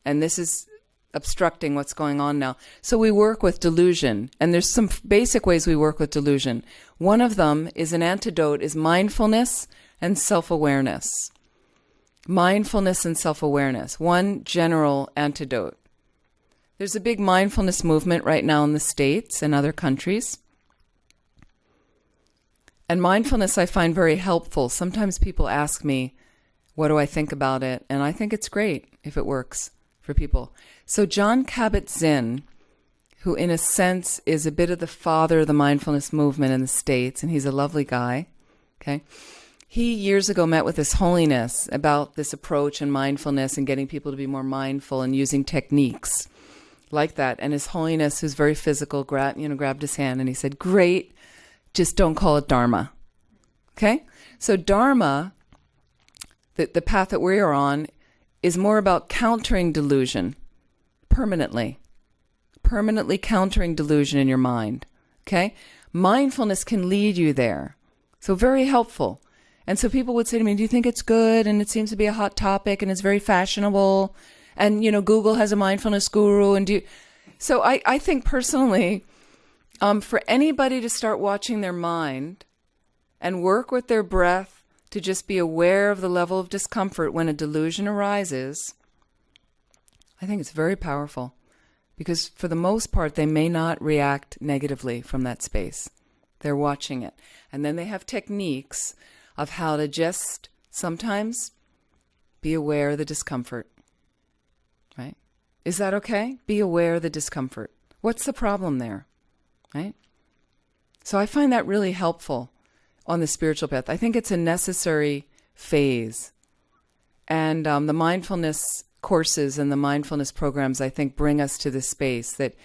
and this is obstructing what's going on now. So we work with delusion, and there's some basic ways we work with delusion. One of them is an antidote is mindfulness and self-awareness. Mindfulness and self-awareness. One general antidote. There's a big mindfulness movement right now in the States and other countries. And mindfulness I find very helpful. Sometimes people ask me, what do I think about it? And I think it's great if it works for people. So John Kabat-Zinn, who in a sense is a bit of the father of the mindfulness movement in the States, and he's a lovely guy, okay? He years ago met with His Holiness about this approach and mindfulness and getting people to be more mindful and using techniques like that. And His Holiness, who's very physical, grabbed his hand and he said, great, just don't call it Dharma. Okay? So Dharma, the path that we are on, is more about countering delusion permanently countering delusion in your mind. Okay? Mindfulness can lead you there. So very helpful. And so people would say to me, do you think it's good? And it seems to be a hot topic and it's very fashionable. And, Google has a mindfulness guru. So I think personally, For anybody to start watching their mind and work with their breath to just be aware of the level of discomfort when a delusion arises, I think it's very powerful, because for the most part they may not react negatively from that space. They're watching it. And then they have techniques of how to just sometimes be aware of the discomfort. Right? Is that okay? Be aware of the discomfort. What's the problem there? Right? So I find that really helpful on the spiritual path. I think it's a necessary phase. And the mindfulness courses and the mindfulness programs, I think, bring us to this space that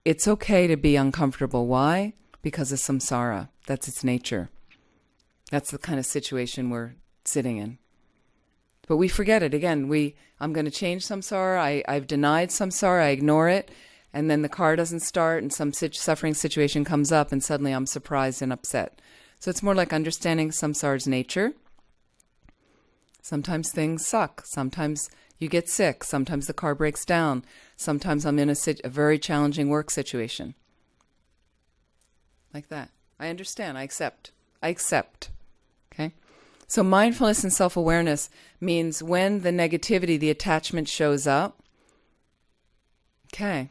it's okay to be uncomfortable. Why? Because of samsara. That's its nature. That's the kind of situation we're sitting in. But we forget it. Again, I'm going to change samsara. I've denied samsara. I ignore it. And then the car doesn't start and some suffering situation comes up and suddenly I'm surprised and upset. So it's more like understanding samsara's nature. Sometimes things suck. Sometimes you get sick. Sometimes the car breaks down. Sometimes I'm in a very challenging work situation. Like that. I understand. I accept. Okay? So mindfulness and self-awareness means when the negativity, the attachment shows up, okay,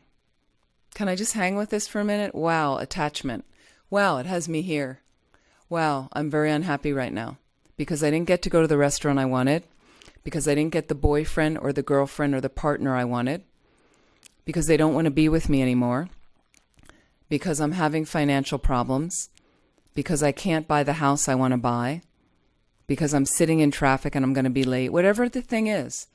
can I just hang with this for a minute? Wow, attachment. Wow, it has me here. Wow, I'm very unhappy right now because I didn't get to go to the restaurant I wanted, because I didn't get the boyfriend or the girlfriend or the partner I wanted, because they don't want to be with me anymore, because I'm having financial problems, because I can't buy the house I want to buy, because I'm sitting in traffic and I'm going to be late, whatever the thing is,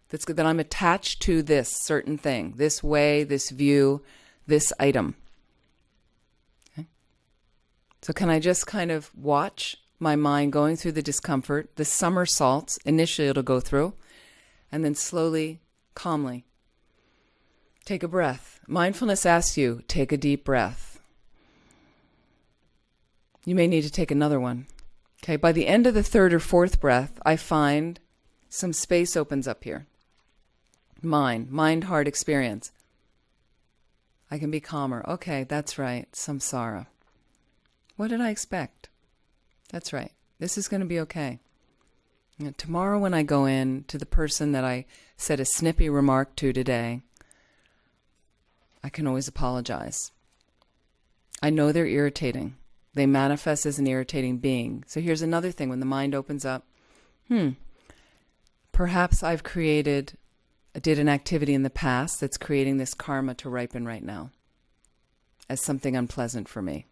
that I'm attached to this certain thing, this way, this view, this item. Okay? So can I just kind of watch my mind going through the discomfort, the somersaults, initially it'll go through, and then slowly, calmly, take a breath. Mindfulness asks you, take a deep breath. You may need to take another one. Okay, by the end of the third or fourth breath, I find some space opens up here. Mind-heart experience. I can be calmer. Okay, that's right, samsara. What did I expect? That's right. This is going to be okay. And tomorrow when I go in to the person that I said a snippy remark to today, I can always apologize. I know they're irritating. They manifest as an irritating being. So here's another thing. When the mind opens up, perhaps I've did an activity in the past that's creating this karma to ripen right now as something unpleasant for me.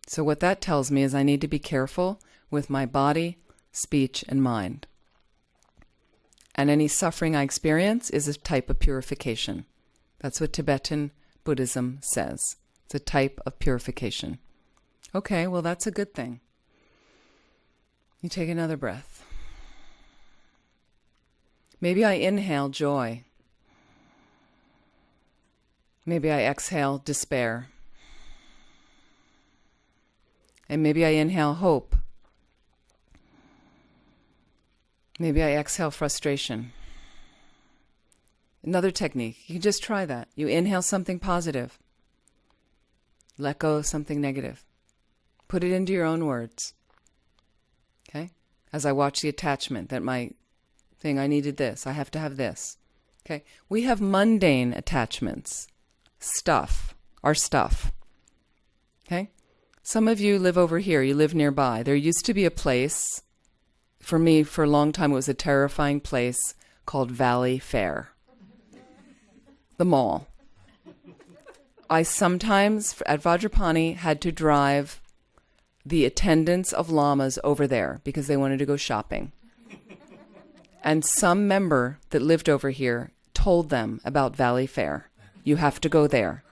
So what that tells me is I need to be careful with my body, speech, and mind. And any suffering I experience is a type of purification. That's what Tibetan Buddhism says. It's a type of purification. Okay, well, that's a good thing. You take another breath. Maybe I inhale joy. Maybe I exhale despair. And maybe I inhale hope. Maybe I exhale frustration. Another technique, you can just try that. You inhale something positive. Let go of something negative. Put it into your own words. Okay? As I watch the attachment, that my thing, I needed this, I have to have this. Okay? We have mundane attachments. Stuff. Our stuff. Okay? Some of you live over here, you live nearby. There used to be a place, for me, for a long time, it was a terrifying place called Valley Fair. The mall. I sometimes, at Vajrapani, had to drive the attendants of lamas over there because they wanted to go shopping. And some member that lived over here told them about Valley Fair. You have to go there.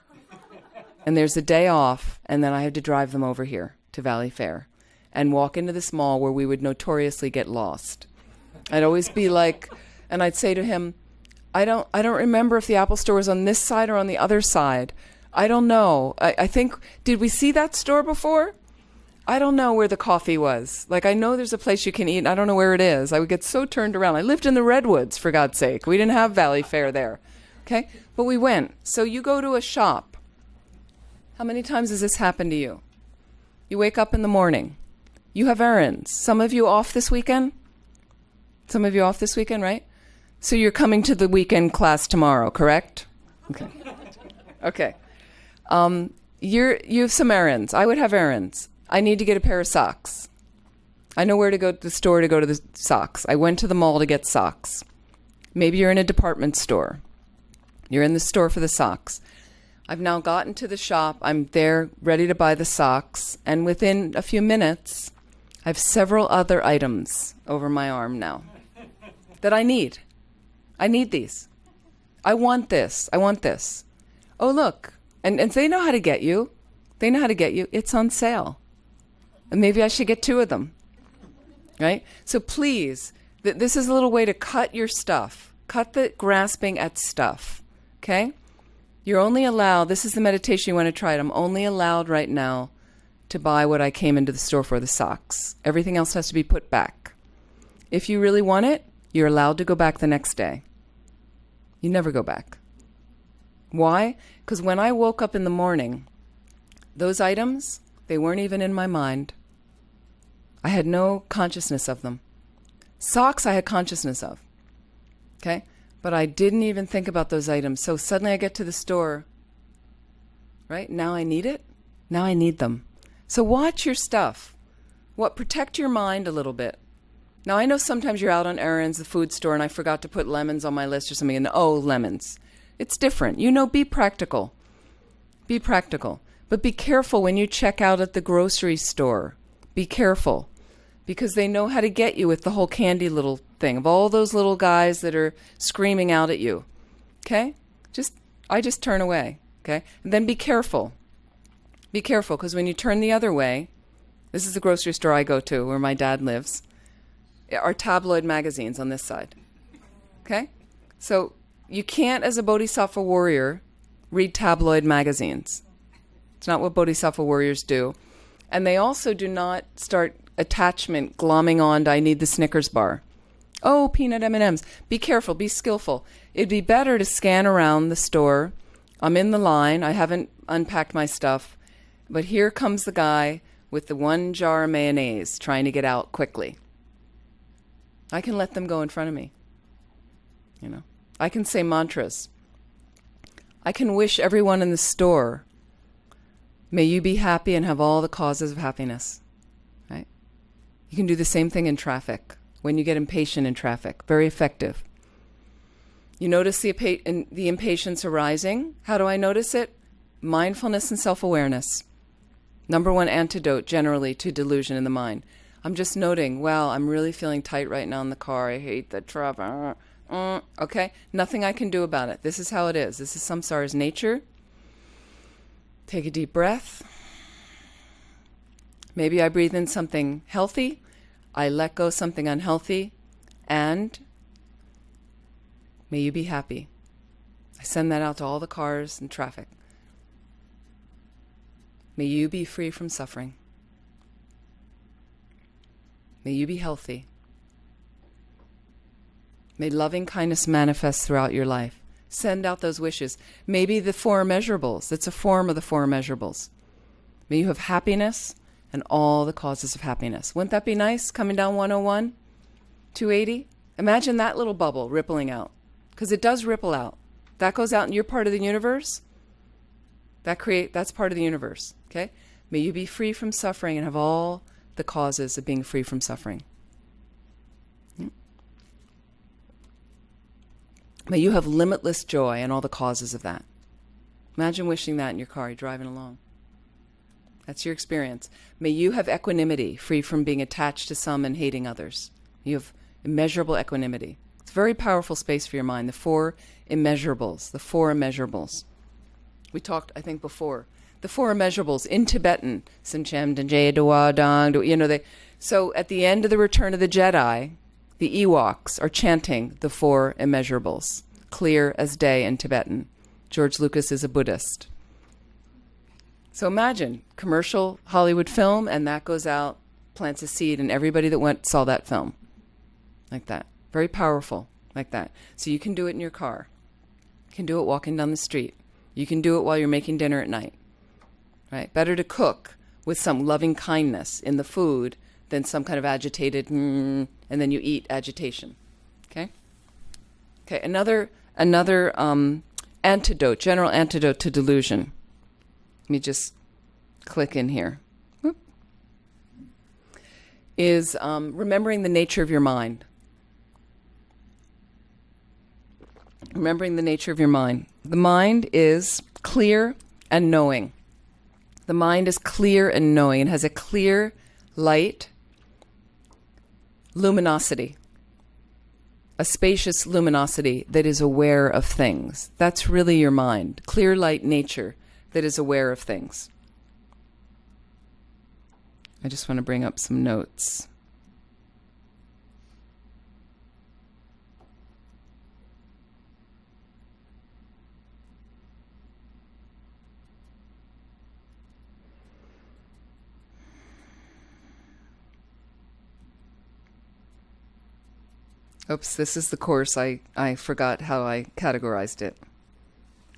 And there's a day off, and then I had to drive them over here to Valley Fair and walk into this mall where we would notoriously get lost. I'd always be like, and I'd say to him, I don't remember if the Apple store was on this side or on the other side. I don't know. I think, did we see that store before? I don't know where the coffee was. Like, I know there's a place you can eat, and I don't know where it is. I would get so turned around. I lived in the Redwoods, for God's sake. We didn't have Valley Fair there. Okay? But we went. So you go to a shop. How many times has this happened to you? You wake up in the morning. You have errands. Some of you off this weekend? Some of you off this weekend, right? So you're coming to the weekend class tomorrow, correct? Okay. Okay. You have some errands. I would have errands. I need to get a pair of socks. I know where to go to the store to go to the socks. I went to the mall to get socks. Maybe you're in a department store. You're in the store for the socks. I've now gotten to the shop. I'm there ready to buy the socks. And within a few minutes, I have several other items over my arm now that I need. I need these. I want this. I want this. Oh, look. And they know how to get you. They know how to get you. It's on sale. And maybe I should get 2 of them. Right? So please, this is a little way to cut your stuff. Cut the grasping at stuff. Okay? You're only allowed, this is the meditation you want to try it. I'm only allowed right now to buy what I came into the store for, the socks. Everything else has to be put back. If you really want it, you're allowed to go back the next day. You never go back. Why? Because when I woke up in the morning, those items, they weren't even in my mind. I had no consciousness of them. Socks I had consciousness of. Okay? But I didn't even think about those items. So suddenly I get to the store. Right? Now I need it. Now I need them. So watch your stuff. Protect your mind a little bit. Now I know sometimes you're out on errands, the food store, and I forgot to put lemons on my list or something, and lemons. It's different. Be practical. Be practical. But be careful when you check out at the grocery store. Be careful. Because they know how to get you with the whole candy little thing of all those little guys that are screaming out at you. Okay? I just turn away. Okay? And then be careful. Be careful, because when you turn the other way, this is the grocery store I go to where my dad lives, are tabloid magazines on this side. Okay? So you can't, as a Bodhisattva warrior, read tabloid magazines. It's not what Bodhisattva warriors do. And they also do not start attachment, glomming on to, I need the Snickers bar. Oh, peanut M&Ms. Be careful, be skillful. It'd be better to scan around the store. I'm in the line. I haven't unpacked my stuff. But here comes the guy with the 1 jar of mayonnaise trying to get out quickly. I can let them go in front of me. I can say mantras. I can wish everyone in the store, may you be happy and have all the causes of happiness. Right? You can do the same thing in traffic, when you get impatient in traffic. Very effective. You notice the impatience arising. How do I notice it? Mindfulness and self-awareness. Number 1 antidote generally to delusion in the mind. I'm just noting, wow, I'm really feeling tight right now in the car. I hate the traffic. Okay? Nothing I can do about it. This is how it is. This is Samsara's nature. Take a deep breath. Maybe I breathe in something healthy. I let go something unhealthy. And may you be happy. I send that out to all the cars and traffic. May you be free from suffering. May you be healthy. May loving kindness manifest throughout your life. Send out those wishes. Maybe the Four Immeasurables. It's a form of the Four Immeasurables. May you have happiness and all the causes of happiness. Wouldn't that be nice? Coming down 101, 280. Imagine that little bubble rippling out. Because it does ripple out. That goes out and you're part of the universe. That's part of the universe. Okay? May you be free from suffering and have all the causes of being free from suffering. May you have limitless joy and all the causes of that. Imagine wishing that in your car, you're driving along. That's your experience. May you have equanimity, free from being attached to some and hating others. You have immeasurable equanimity. It's a very powerful space for your mind. The Four Immeasurables. The Four Immeasurables. We talked, I think, before. The Four Immeasurables in Tibetan. So at the end of the Return of the Jedi, the Ewoks are chanting the Four Immeasurables, clear as day in Tibetan. George Lucas is a Buddhist. So imagine, commercial Hollywood film, and that goes out, plants a seed, and everybody that saw that film. Like that. Very powerful, like that. So you can do it in your car. You can do it walking down the street. You can do it while you're making dinner at night. right? Better to cook with some loving kindness in the food than some kind of agitated, and then you eat agitation. Okay? Okay, another antidote, general antidote to delusion. Let me just click in here. Whoop. Is remembering the nature of your mind. Remembering the nature of your mind. The mind is clear and knowing. The mind is clear and knowing. It has a clear light, luminosity. A spacious luminosity that is aware of things. That's really your mind. Clear light nature that is aware of things. I just want to bring up some notes. Oops, this is the course. I forgot how I categorized it.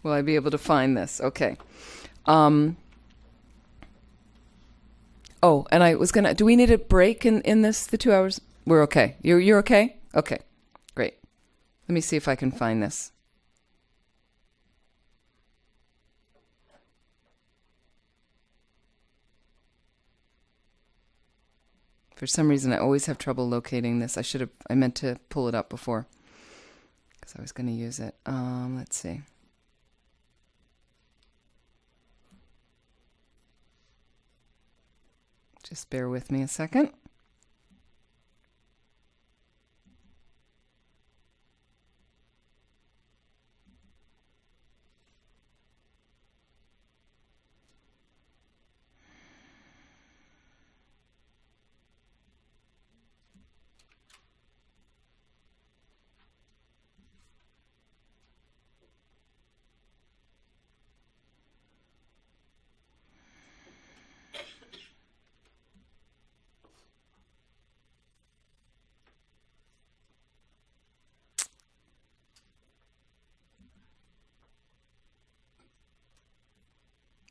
Will I be able to find this? Okay. Oh, and I was gonna. Do we need a break in this? The 2 hours? We're okay. You're okay? Okay, great. Let me see if I can find this. For some reason, I always have trouble locating this. I meant to pull it up before because I was going to use it. Let's see. Just bear with me a second.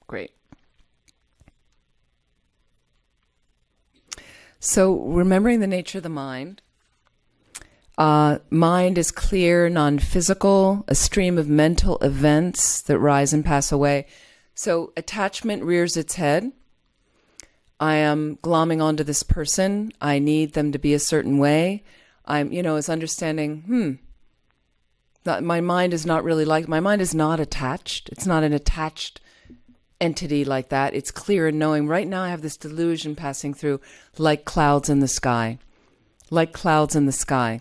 Great. So remembering the nature of the mind. Mind is clear, non-physical, a stream of mental events that rise and pass away. So attachment rears its head. I am glomming onto this person. I need them to be a certain way. It's understanding, that my mind is not really my mind is not attached. It's not an attached entity like that. It's clear and knowing. Right now I have this delusion passing through like clouds in the sky. Like clouds in the sky.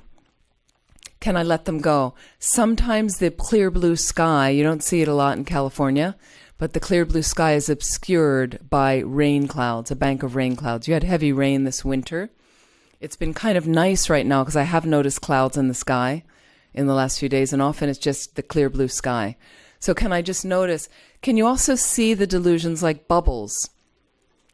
Can I let them go? Sometimes the clear blue sky, you don't see it a lot in California, but the clear blue sky is obscured by rain clouds, a bank of rain clouds. You had heavy rain this winter. It's been kind of nice right now because I have noticed clouds in the sky in the last few days, and often it's just the clear blue sky. So can I just notice, can you also see the delusions like bubbles?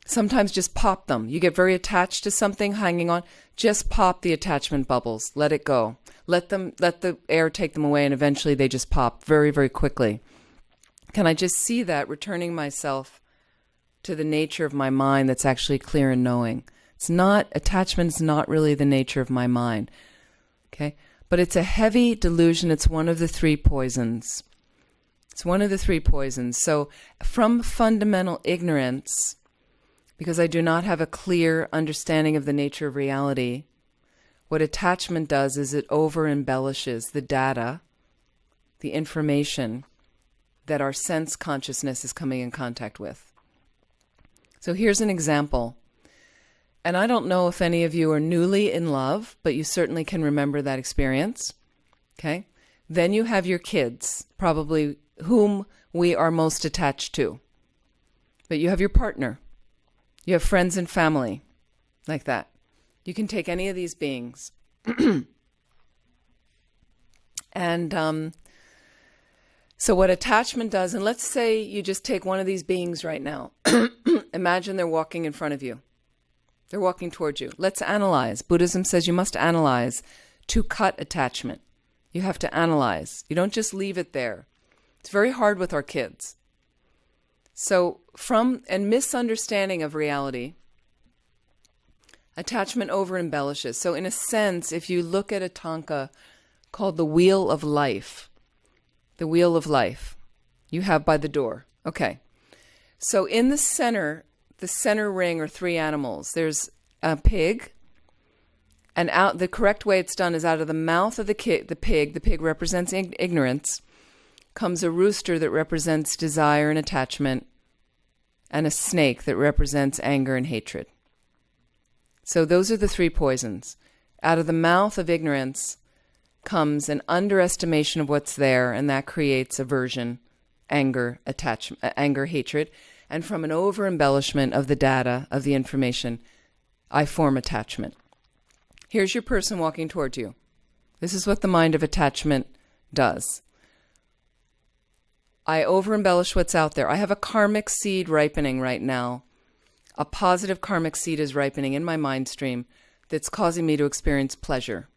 Sometimes just pop them. You get very attached to something hanging on, just pop the attachment bubbles. Let it go. Let the air take them away, and eventually they just pop very, very quickly. Can I just see that, returning myself to the nature of my mind that's actually clear and knowing? Attachment is not really the nature of my mind. Okay? But it's a heavy delusion. It's one of the three poisons. It's one of the three poisons. So from fundamental ignorance, because I do not have a clear understanding of the nature of reality, what attachment does is it over-embellishes the data, the information that our sense consciousness is coming in contact with. So here's an example. And I don't know if any of you are newly in love, but you certainly can remember that experience. Okay? Then you have your kids, probably whom we are most attached to. But you have your partner. You have friends and family, like that. You can take any of these beings. And so what attachment does, and let's say you just take one of these beings right now. Imagine they're walking in front of you. They're walking towards you. Let's analyze. Buddhism says you must analyze to cut attachment. You have to analyze. You don't just leave it there. It's very hard with our kids. So and misunderstanding of reality, attachment over embellishes. So in a sense, if you look at a tanka called the wheel of life, you have by the door. Okay. So in the center ring are three animals. There's a pig, and the correct way it's done is out of the mouth of the pig represents ignorance, comes a rooster that represents desire and attachment, and a snake that represents anger and hatred. So those are the three poisons. Out of the mouth of ignorance comes an underestimation of what's there, and that creates aversion, anger, attachment, anger, hatred. And from an over-embellishment of the data, of the information, I form attachment. Here's your person walking toward you. This is what the mind of attachment does. I over-embellish what's out there. I have a karmic seed ripening right now. A positive karmic seed is ripening in my mind stream that's causing me to experience pleasure.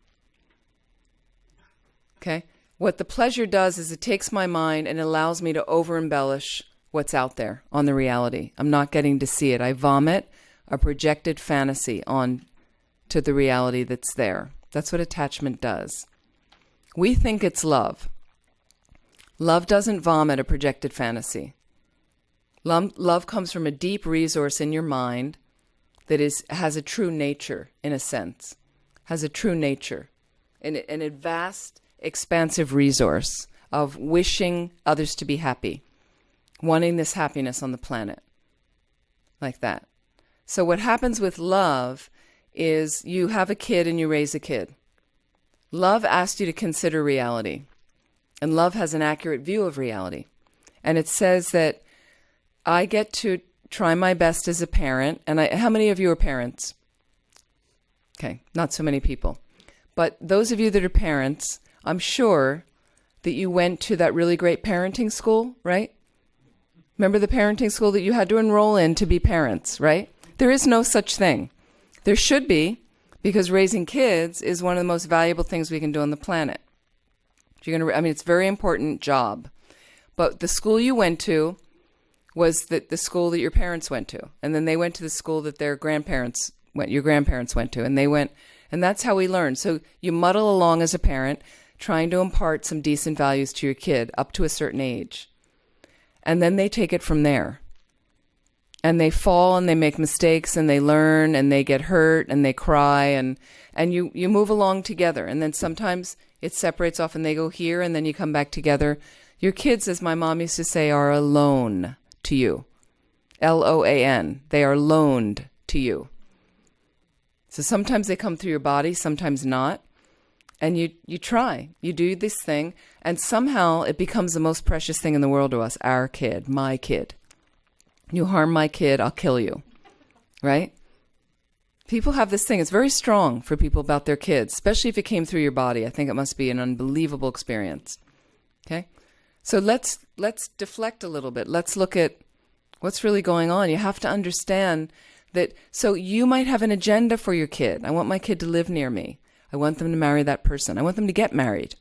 Okay? What the pleasure does is it takes my mind and allows me to over-embellish what's out there on the reality. I'm not getting to see it. I vomit a projected fantasy on to the reality that's there. That's what attachment does. We think it's love. Love doesn't vomit a projected fantasy. Love comes from a deep resource in your mind that has a true nature, in a sense. Has a true nature. And a vast, expansive resource of wishing others to be happy. Wanting this happiness on the planet. Like that. So what happens with love is you have a kid and you raise a kid. Love asks you to consider reality. And love has an accurate view of reality. And it says that I get to try my best as a parent. And how many of you are parents? Okay, not so many people. But those of you that are parents, I'm sure that you went to that really great parenting school, right? Remember the parenting school that you had to enroll in to be parents, right? There is no such thing. There should be, because raising kids is one of the most valuable things we can do on the planet. If you're gonna, it's a very important job. But the school you went to was the school that your parents went to. And then they went to the school that your grandparents went to. And they went, and that's how we learn. So you muddle along as a parent, trying to impart some decent values to your kid up to a certain age. And then they take it from there. And they fall and they make mistakes and they learn and they get hurt and they cry and you move along together. And then sometimes it separates off and they go here and then you come back together. Your kids, as my mom used to say, are alone to you. Loan. They are loaned to you. So sometimes they come through your body, sometimes not. And you try. You do this thing and somehow it becomes the most precious thing in the world to us. Our kid, my kid. You harm my kid, I'll kill you. Right? People have this thing. It's very strong for people about their kids, especially if it came through your body. I think it must be an unbelievable experience. Okay? So let's deflect a little bit. Let's look at what's really going on. You have to understand that. So you might have an agenda for your kid. I want my kid to live near me. I want them to marry that person. I want them to get married.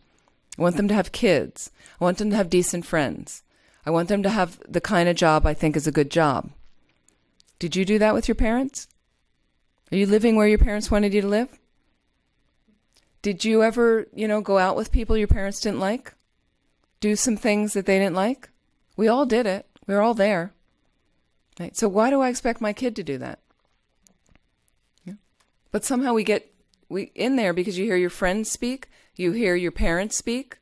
I want them to have kids. I want them to have decent friends. I want them to have the kind of job I think is a good job. Did you do that with your parents? Are you living where your parents wanted you to live? Did you ever, go out with people your parents didn't like? Do some things that they didn't like? We all did it. We were all there. Right? So why do I expect my kid to do that? Yeah. But somehow we in there because you hear your friends speak, you hear your parents speak,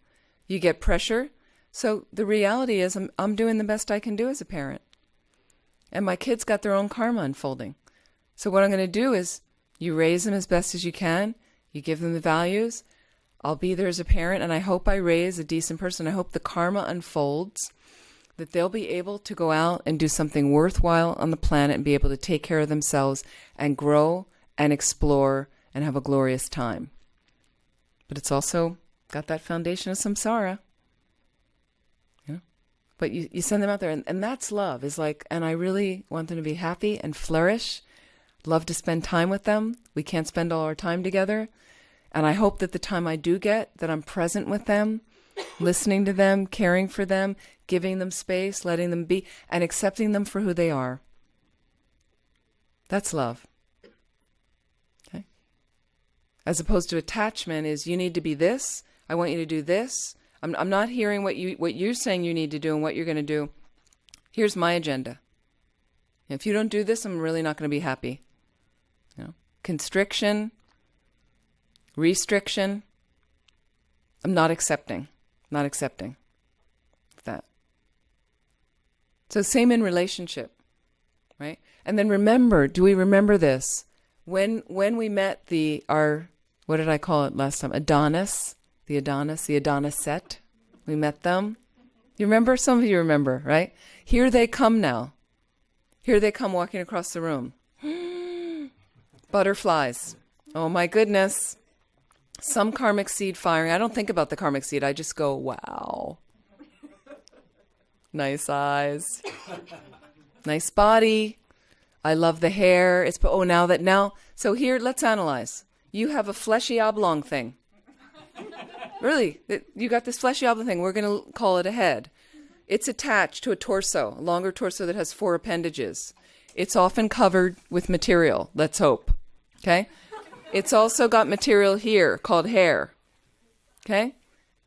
you get pressure. So the reality is I'm doing the best I can do as a parent. And my kids got their own karma unfolding. So what I'm going to do is you raise them as best as you can. You give them the values. I'll be there as a parent, and I hope I raise a decent person. I hope the karma unfolds, that they'll be able to go out and do something worthwhile on the planet and be able to take care of themselves and grow and explore and have a glorious time. But it's also got that foundation of samsara. But you send them out there, and that's love. Is like, and I really want them to be happy and flourish, love to spend time with them. We can't spend all our time together. And I hope that the time I do get, that I'm present with them, listening to them, caring for them, giving them space, letting them be, and accepting them for who they are. That's love. Okay? As opposed to attachment is, you need to be this, I want you to do this. I'm not hearing what you're saying you need to do and what you're going to do. Here's my agenda. If you don't do this, I'm really not going to be happy. You know? Constriction, restriction, I'm not accepting. Not accepting that. So same in relationship, right? And then remember, do we remember this? When we met what did I call it last time? The Adonis set. We met them. You remember? Some of you remember, right? Here they come now. Here they come walking across the room. Butterflies. Oh my goodness. Some karmic seed firing. I don't think about the karmic seed. I just go, wow. Nice eyes. Nice body. I love the hair. So here, let's analyze. You have a fleshy oblong thing. Really, you got this fleshy oblong thing. We're going to call it a head. It's attached to a torso, a longer torso that has 4 appendages. It's often covered with material, let's hope. Okay? It's also got material here called hair. Okay?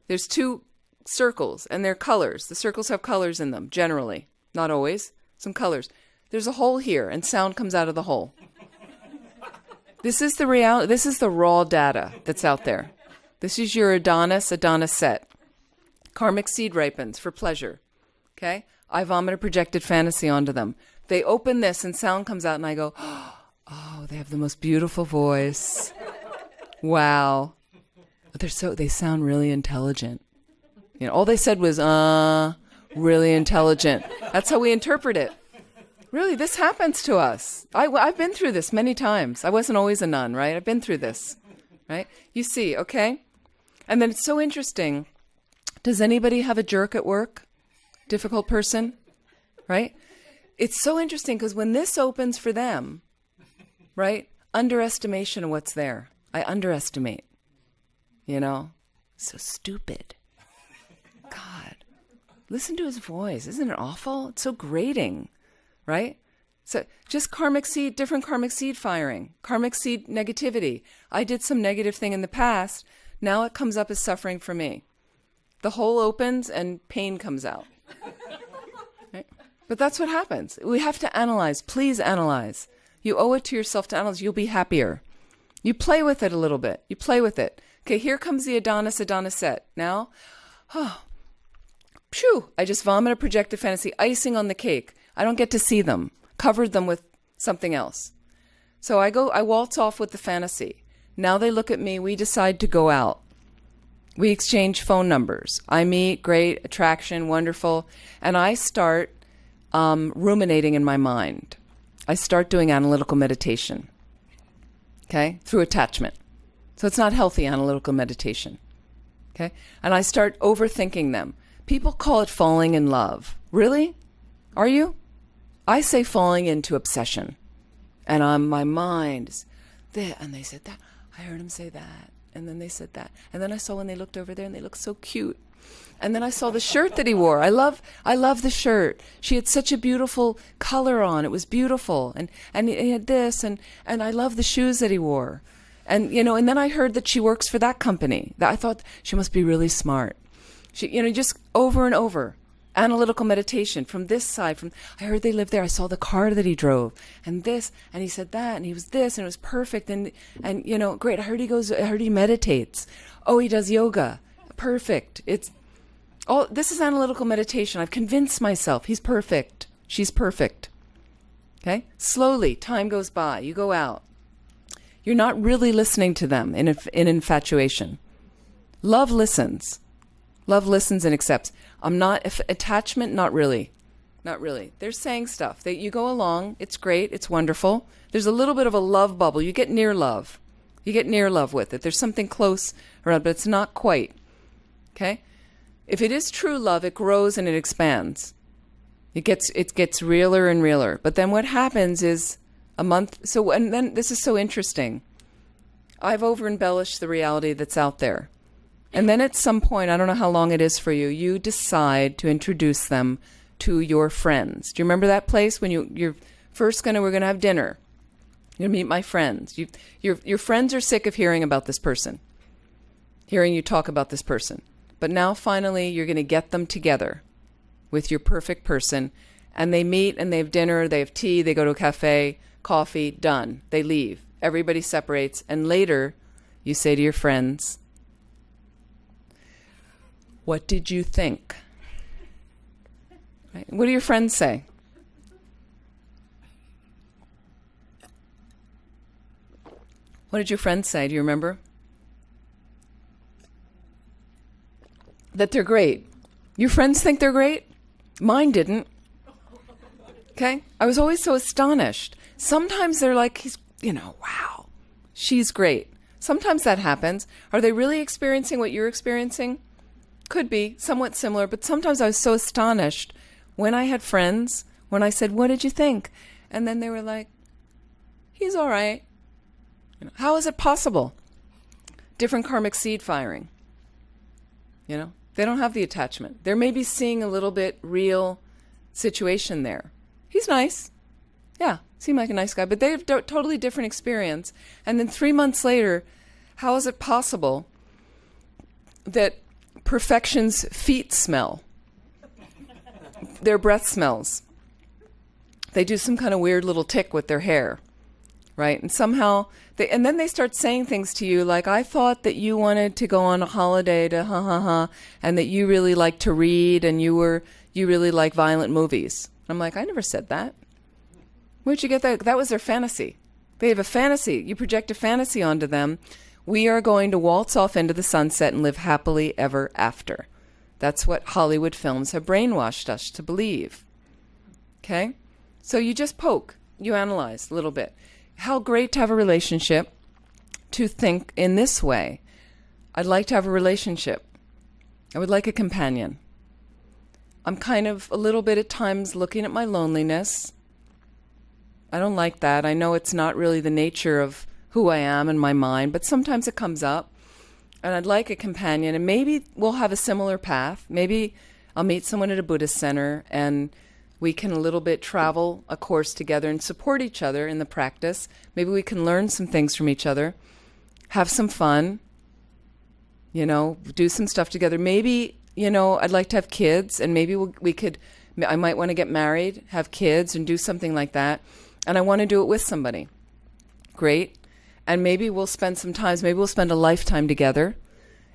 There's 2 circles, and they're colors. The circles have colors in them, generally. Not always. Some colors. There's a hole here, and sound comes out of the hole. This is the reality. This is the raw data that's out there. This is your Adonis set. Karmic seed ripens for pleasure. Okay? I vomit a projected fantasy onto them. They open this, and sound comes out, and I go, oh, they have the most beautiful voice. Wow. They sound really intelligent. You know, all they said was, really intelligent. That's how we interpret it. Really, this happens to us. I've been through this many times. I wasn't always a nun, right? I've been through this, right? You see, okay? And then it's so interesting. Does anybody have a jerk at work? Difficult person, right? It's so interesting because when this opens for them, right? Underestimation of what's there. I underestimate. You know? So stupid. God. Listen to his voice. Isn't it awful? It's so grating. Right? So just karmic seed, different karmic seed firing. Karmic seed negativity. I did some negative thing in the past. Now it comes up as suffering for me. The hole opens and pain comes out. Right? But that's what happens. We have to analyze. Please analyze. You owe it to yourself to analyze. You'll be happier. You play with it a little bit. You play with it. Okay, here comes the Adonis set. Now, I just vomit a projected fantasy, icing on the cake. I don't get to see them. Covered them with something else. So I waltz off with the fantasy. Now they look at me. We decide to go out. We exchange phone numbers. I meet, great, attraction, wonderful. And I start ruminating in my mind. I start doing analytical meditation. Okay? Through attachment. So it's not healthy analytical meditation. Okay? And I start overthinking them. People call it falling in love. Really? Are you? I say falling into obsession. And my mind is there. And they said that. I heard him say that. And then they said that. And then I saw when they looked over there and they looked so cute. And then I saw the shirt that he wore. I love the shirt. She had such a beautiful color on. It was beautiful. And he had this. And I love the shoes that he wore. And, and then I heard that she works for that company. I thought she must be really smart. She, just over and over. Analytical meditation from this side. I heard they lived there. I saw the car that he drove, and this, and he said that, and he was this, and it was perfect, and great. I heard he meditates. Oh, he does yoga. Perfect. This is analytical meditation. I've convinced myself he's perfect. She's perfect. Okay. Slowly, time goes by. You go out. You're not really listening to them in infatuation. Love listens. Love listens and accepts. Attachment, not really. Not really. They're saying stuff. You go along. It's great. It's wonderful. There's a little bit of a love bubble. You get near love. You get near love with it. There's something close around, but it's not quite. Okay? If it is true love, it grows and it expands. It gets realer and realer. But then what happens is a month. And then this is so interesting. I've over-embellished the reality that's out there. And then at some point, I don't know how long it is for you, you decide to introduce them to your friends. Do you remember that place when you're first we're going to have dinner? You're going to meet my friends. Your friends are sick of hearing about this person, hearing you talk about this person. But now finally, you're going to get them together with your perfect person. And they meet and they have dinner, they have tea, they go to a cafe, coffee, done. They leave. Everybody separates. And later, you say to your friends, "What did you think?" Right? What do your friends say? What did your friends say? Do you remember? That they're great. Your friends think they're great? Mine didn't. Okay? I was always so astonished. Sometimes they're like, wow, she's great. Sometimes that happens. Are they really experiencing what you're experiencing? Could be, somewhat similar, but sometimes I was so astonished when I had friends, when I said, "What did you think?" And then they were like, "He's all right." How is it possible? Different karmic seed firing. They don't have the attachment. They're maybe seeing a little bit real situation there. He's nice. Yeah, seemed like a nice guy, but they have totally different experience. And then 3 months later, how is it possible that perfection's feet smell? Their breath smells. They do some kind of weird little tick with their hair, right? And somehow, and then they start saying things to you like, "I thought that you wanted to go on a holiday to and that you really like to read and you really like violent movies." I'm like, "I never said that. Where'd you get that?" That was their fantasy. They have a fantasy. You project a fantasy onto them. We are going to waltz off into the sunset and live happily ever after. That's what Hollywood films have brainwashed us to believe. Okay? So you just poke. You analyze a little bit. How great to have a relationship, to think in this way. I'd like to have a relationship. I would like a companion. I'm kind of a little bit at times looking at my loneliness. I don't like that. I know it's not really the nature of who I am in my mind, but sometimes it comes up. And I'd like a companion, and maybe we'll have a similar path. Maybe I'll meet someone at a Buddhist center, and we can a little bit travel a course together and support each other in the practice. Maybe we can learn some things from each other, have some fun, do some stuff together. Maybe, I'd like to have kids, and maybe I might want to get married, have kids, and do something like that. And I want to do it with somebody. Great. And maybe we'll spend some time, maybe we'll spend a lifetime together.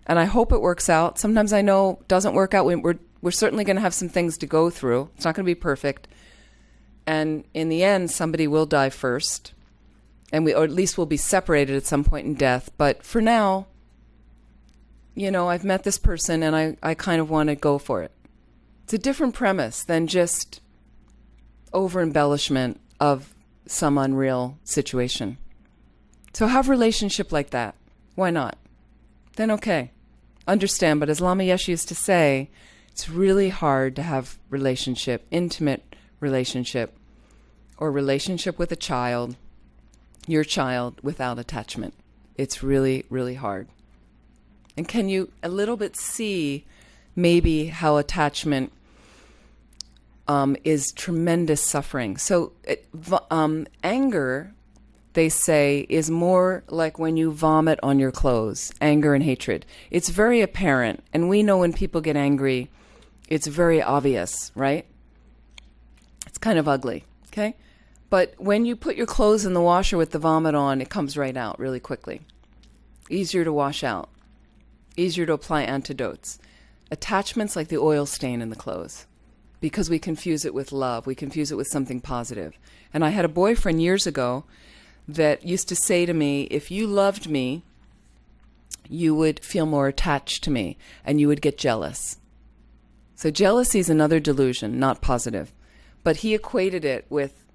And I hope it works out. Sometimes I know it doesn't work out. We're certainly going to have some things to go through. It's not going to be perfect. And in the end, somebody will die first. Or at least we'll be separated at some point in death. But for now, I've met this person and I kind of want to go for it. It's a different premise than just over-embellishment of some unreal situation. So have a relationship like that. Why not? Then okay. Understand, but as Lama Yeshe used to say, it's really hard to have intimate relationship, or relationship with a child, your child, without attachment. It's really, really hard. And can you a little bit see maybe how attachment is tremendous suffering? So anger, they say, is more like when you vomit on your clothes, anger and hatred. It's very apparent. And we know when people get angry, it's very obvious, right? It's kind of ugly, okay? But when you put your clothes in the washer with the vomit on, it comes right out really quickly. Easier to wash out. Easier to apply antidotes. Attachment's like the oil stain in the clothes, because we confuse it with love. We confuse it with something positive. And I had a boyfriend years ago that used to say to me, if you loved me, you would feel more attached to me and you would get jealous. So jealousy is another delusion, not positive. But he equated it with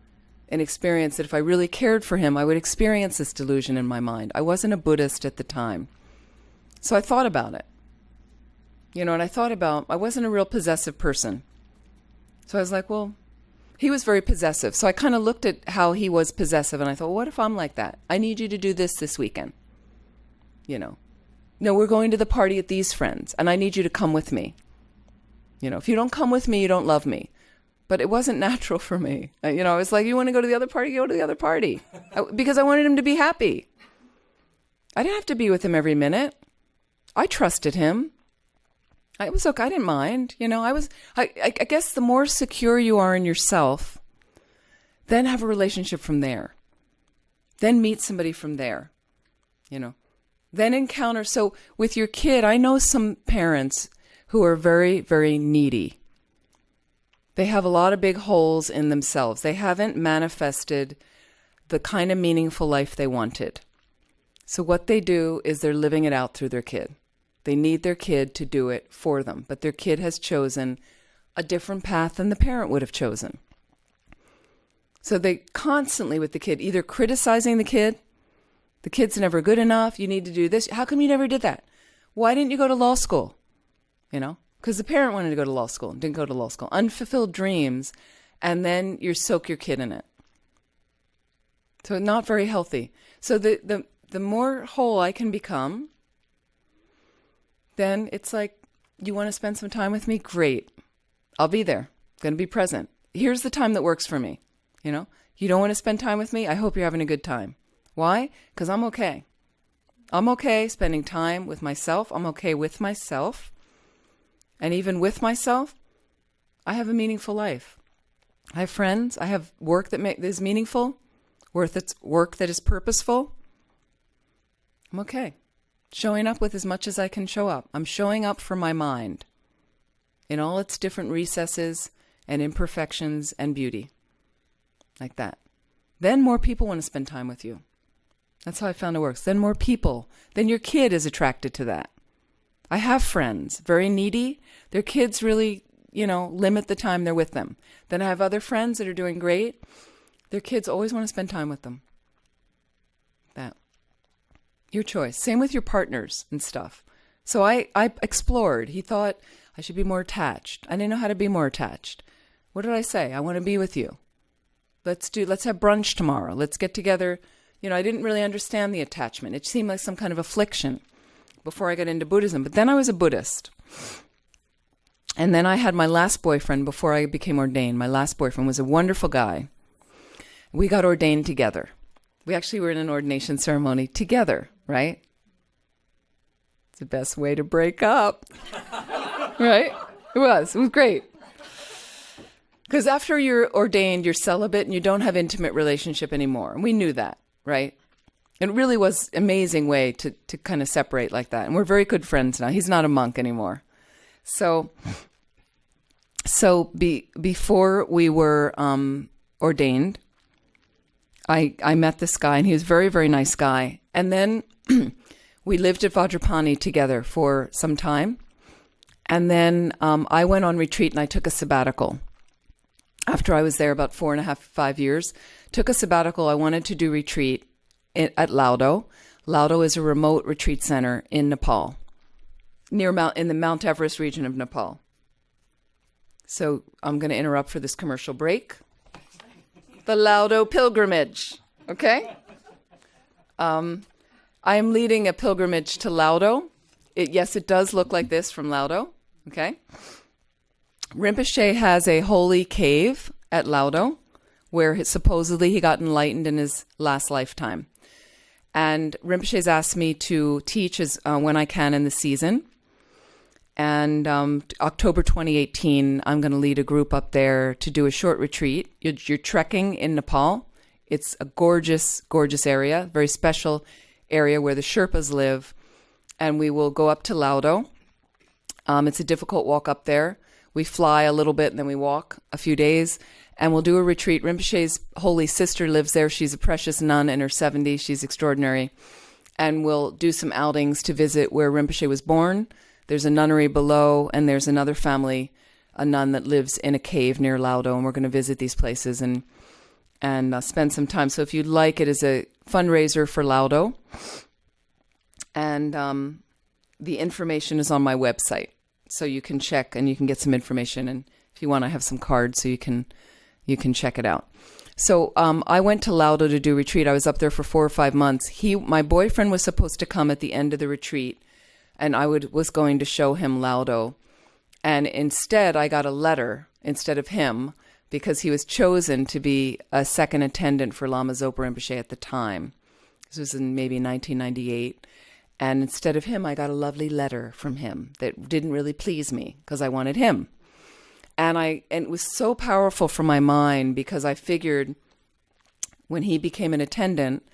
an experience that if I really cared for him, I would experience this delusion in my mind. I wasn't a Buddhist at the time. So I thought about it. And I thought about, I wasn't a real possessive person. So I was like, well, he was very possessive. So I kind of looked at how he was possessive, and I thought, well, what if I'm like that? I need you to do this weekend. No, we're going to the party at these friends, and I need you to come with me. If you don't come with me, you don't love me. But it wasn't natural for me. I was like, you want to go to the other party? Go to the other party. Because I wanted him to be happy. I didn't have to be with him every minute. I trusted him. I was okay. I didn't mind. I guess the more secure you are in yourself, then have a relationship from there. Then meet somebody from there. Then encounter. So with your kid, I know some parents who are very, very needy. They have a lot of big holes in themselves. They haven't manifested the kind of meaningful life they wanted. So what they do is they're living it out through their kid. They need their kid to do it for them, but their kid has chosen a different path than the parent would have chosen. So they constantly with the kid, either criticizing the kid's never good enough, you need to do this. How come you never did that? Why didn't you go to law school? Because the parent wanted to go to law school and didn't go to law school. Unfulfilled dreams, and then you soak your kid in it. So not very healthy. So the more whole I can become, then it's like, you want to spend some time with me? Great. I'll be there. I'm going to be present. Here's the time that works for me. You don't want to spend time with me? I hope you're having a good time. Why? Because I'm okay. I'm okay spending time with myself. I'm okay with myself. And even with myself, I have a meaningful life. I have friends. I have work that is meaningful, work that is purposeful. I'm okay. Showing up with as much as I can show up. I'm showing up for my mind in all its different recesses and imperfections and beauty. Like that. Then more people want to spend time with you. That's how I found it works. Then more people. Then your kid is attracted to that. I have friends, very needy. Their kids really, limit the time they're with them. Then I have other friends that are doing great. Their kids always want to spend time with them. That. Your choice. Same with your partners and stuff. So I explored. He thought I should be more attached. I didn't know how to be more attached. What did I say? I want to be with you. Let's have brunch tomorrow. Let's get together. I didn't really understand the attachment. It seemed like some kind of affliction before I got into Buddhism. But then I was a Buddhist. And then I had my last boyfriend before I became ordained. My last boyfriend was a wonderful guy. We got ordained together. We actually were in an ordination ceremony together, right? It's the best way to break up. Right? It was great. Because after you're ordained, you're celibate and you don't have intimate relationship anymore. And we knew that, right? It really was an amazing way to kind of separate like that. And we're very good friends now. He's not a monk anymore. So before we were ordained, I met this guy, and he was a very, very nice guy. And then we lived at Vajrapani together for some time. And then I went on retreat, and I took a sabbatical. After I was there about 4.5, 5 years, took a sabbatical. I wanted to do retreat at Laudo. Laudo is a remote retreat center in Nepal, in the Mount Everest region of Nepal. So I'm going to interrupt for this commercial break. The Laudo pilgrimage, okay? I am leading a pilgrimage to Laudo. Yes, it does look like this from Laudo, okay? Rinpoche has a holy cave at Laudo where supposedly he got enlightened in his last lifetime. And Rinpoche's asked me to teach when I can in the season. And October 2018, I'm going to lead a group up there to do a short retreat. You're trekking in Nepal. It's a gorgeous, gorgeous area, very special area where the Sherpas live. And we will go up to Laudo. It's a difficult walk up there. We fly a little bit and then we walk a few days. And we'll do a retreat. Rinpoche's holy sister lives there. She's a precious nun in her 70s. She's extraordinary. And we'll do some outings to visit where Rinpoche was born. There's a nunnery below, and there's another family, a nun that lives in a cave near Laudo, and we're going to visit these places and spend some time. So if you'd like, it is a fundraiser for Laudo. And the information is on my website. So you can check and you can get some information. And if you want, I have some cards so you can check it out. So I went to Laudo to do retreat. I was up there for 4 or 5 months. My boyfriend was supposed to come at the end of the retreat, and was going to show him Laudo. And instead, I got a letter instead of him, because he was chosen to be a second attendant for Lama Zopa Rinpoche at the time. This was in maybe 1998. And instead of him, I got a lovely letter from him that didn't really please me because I wanted him. And it was so powerful for my mind, because I figured when he became an attendant,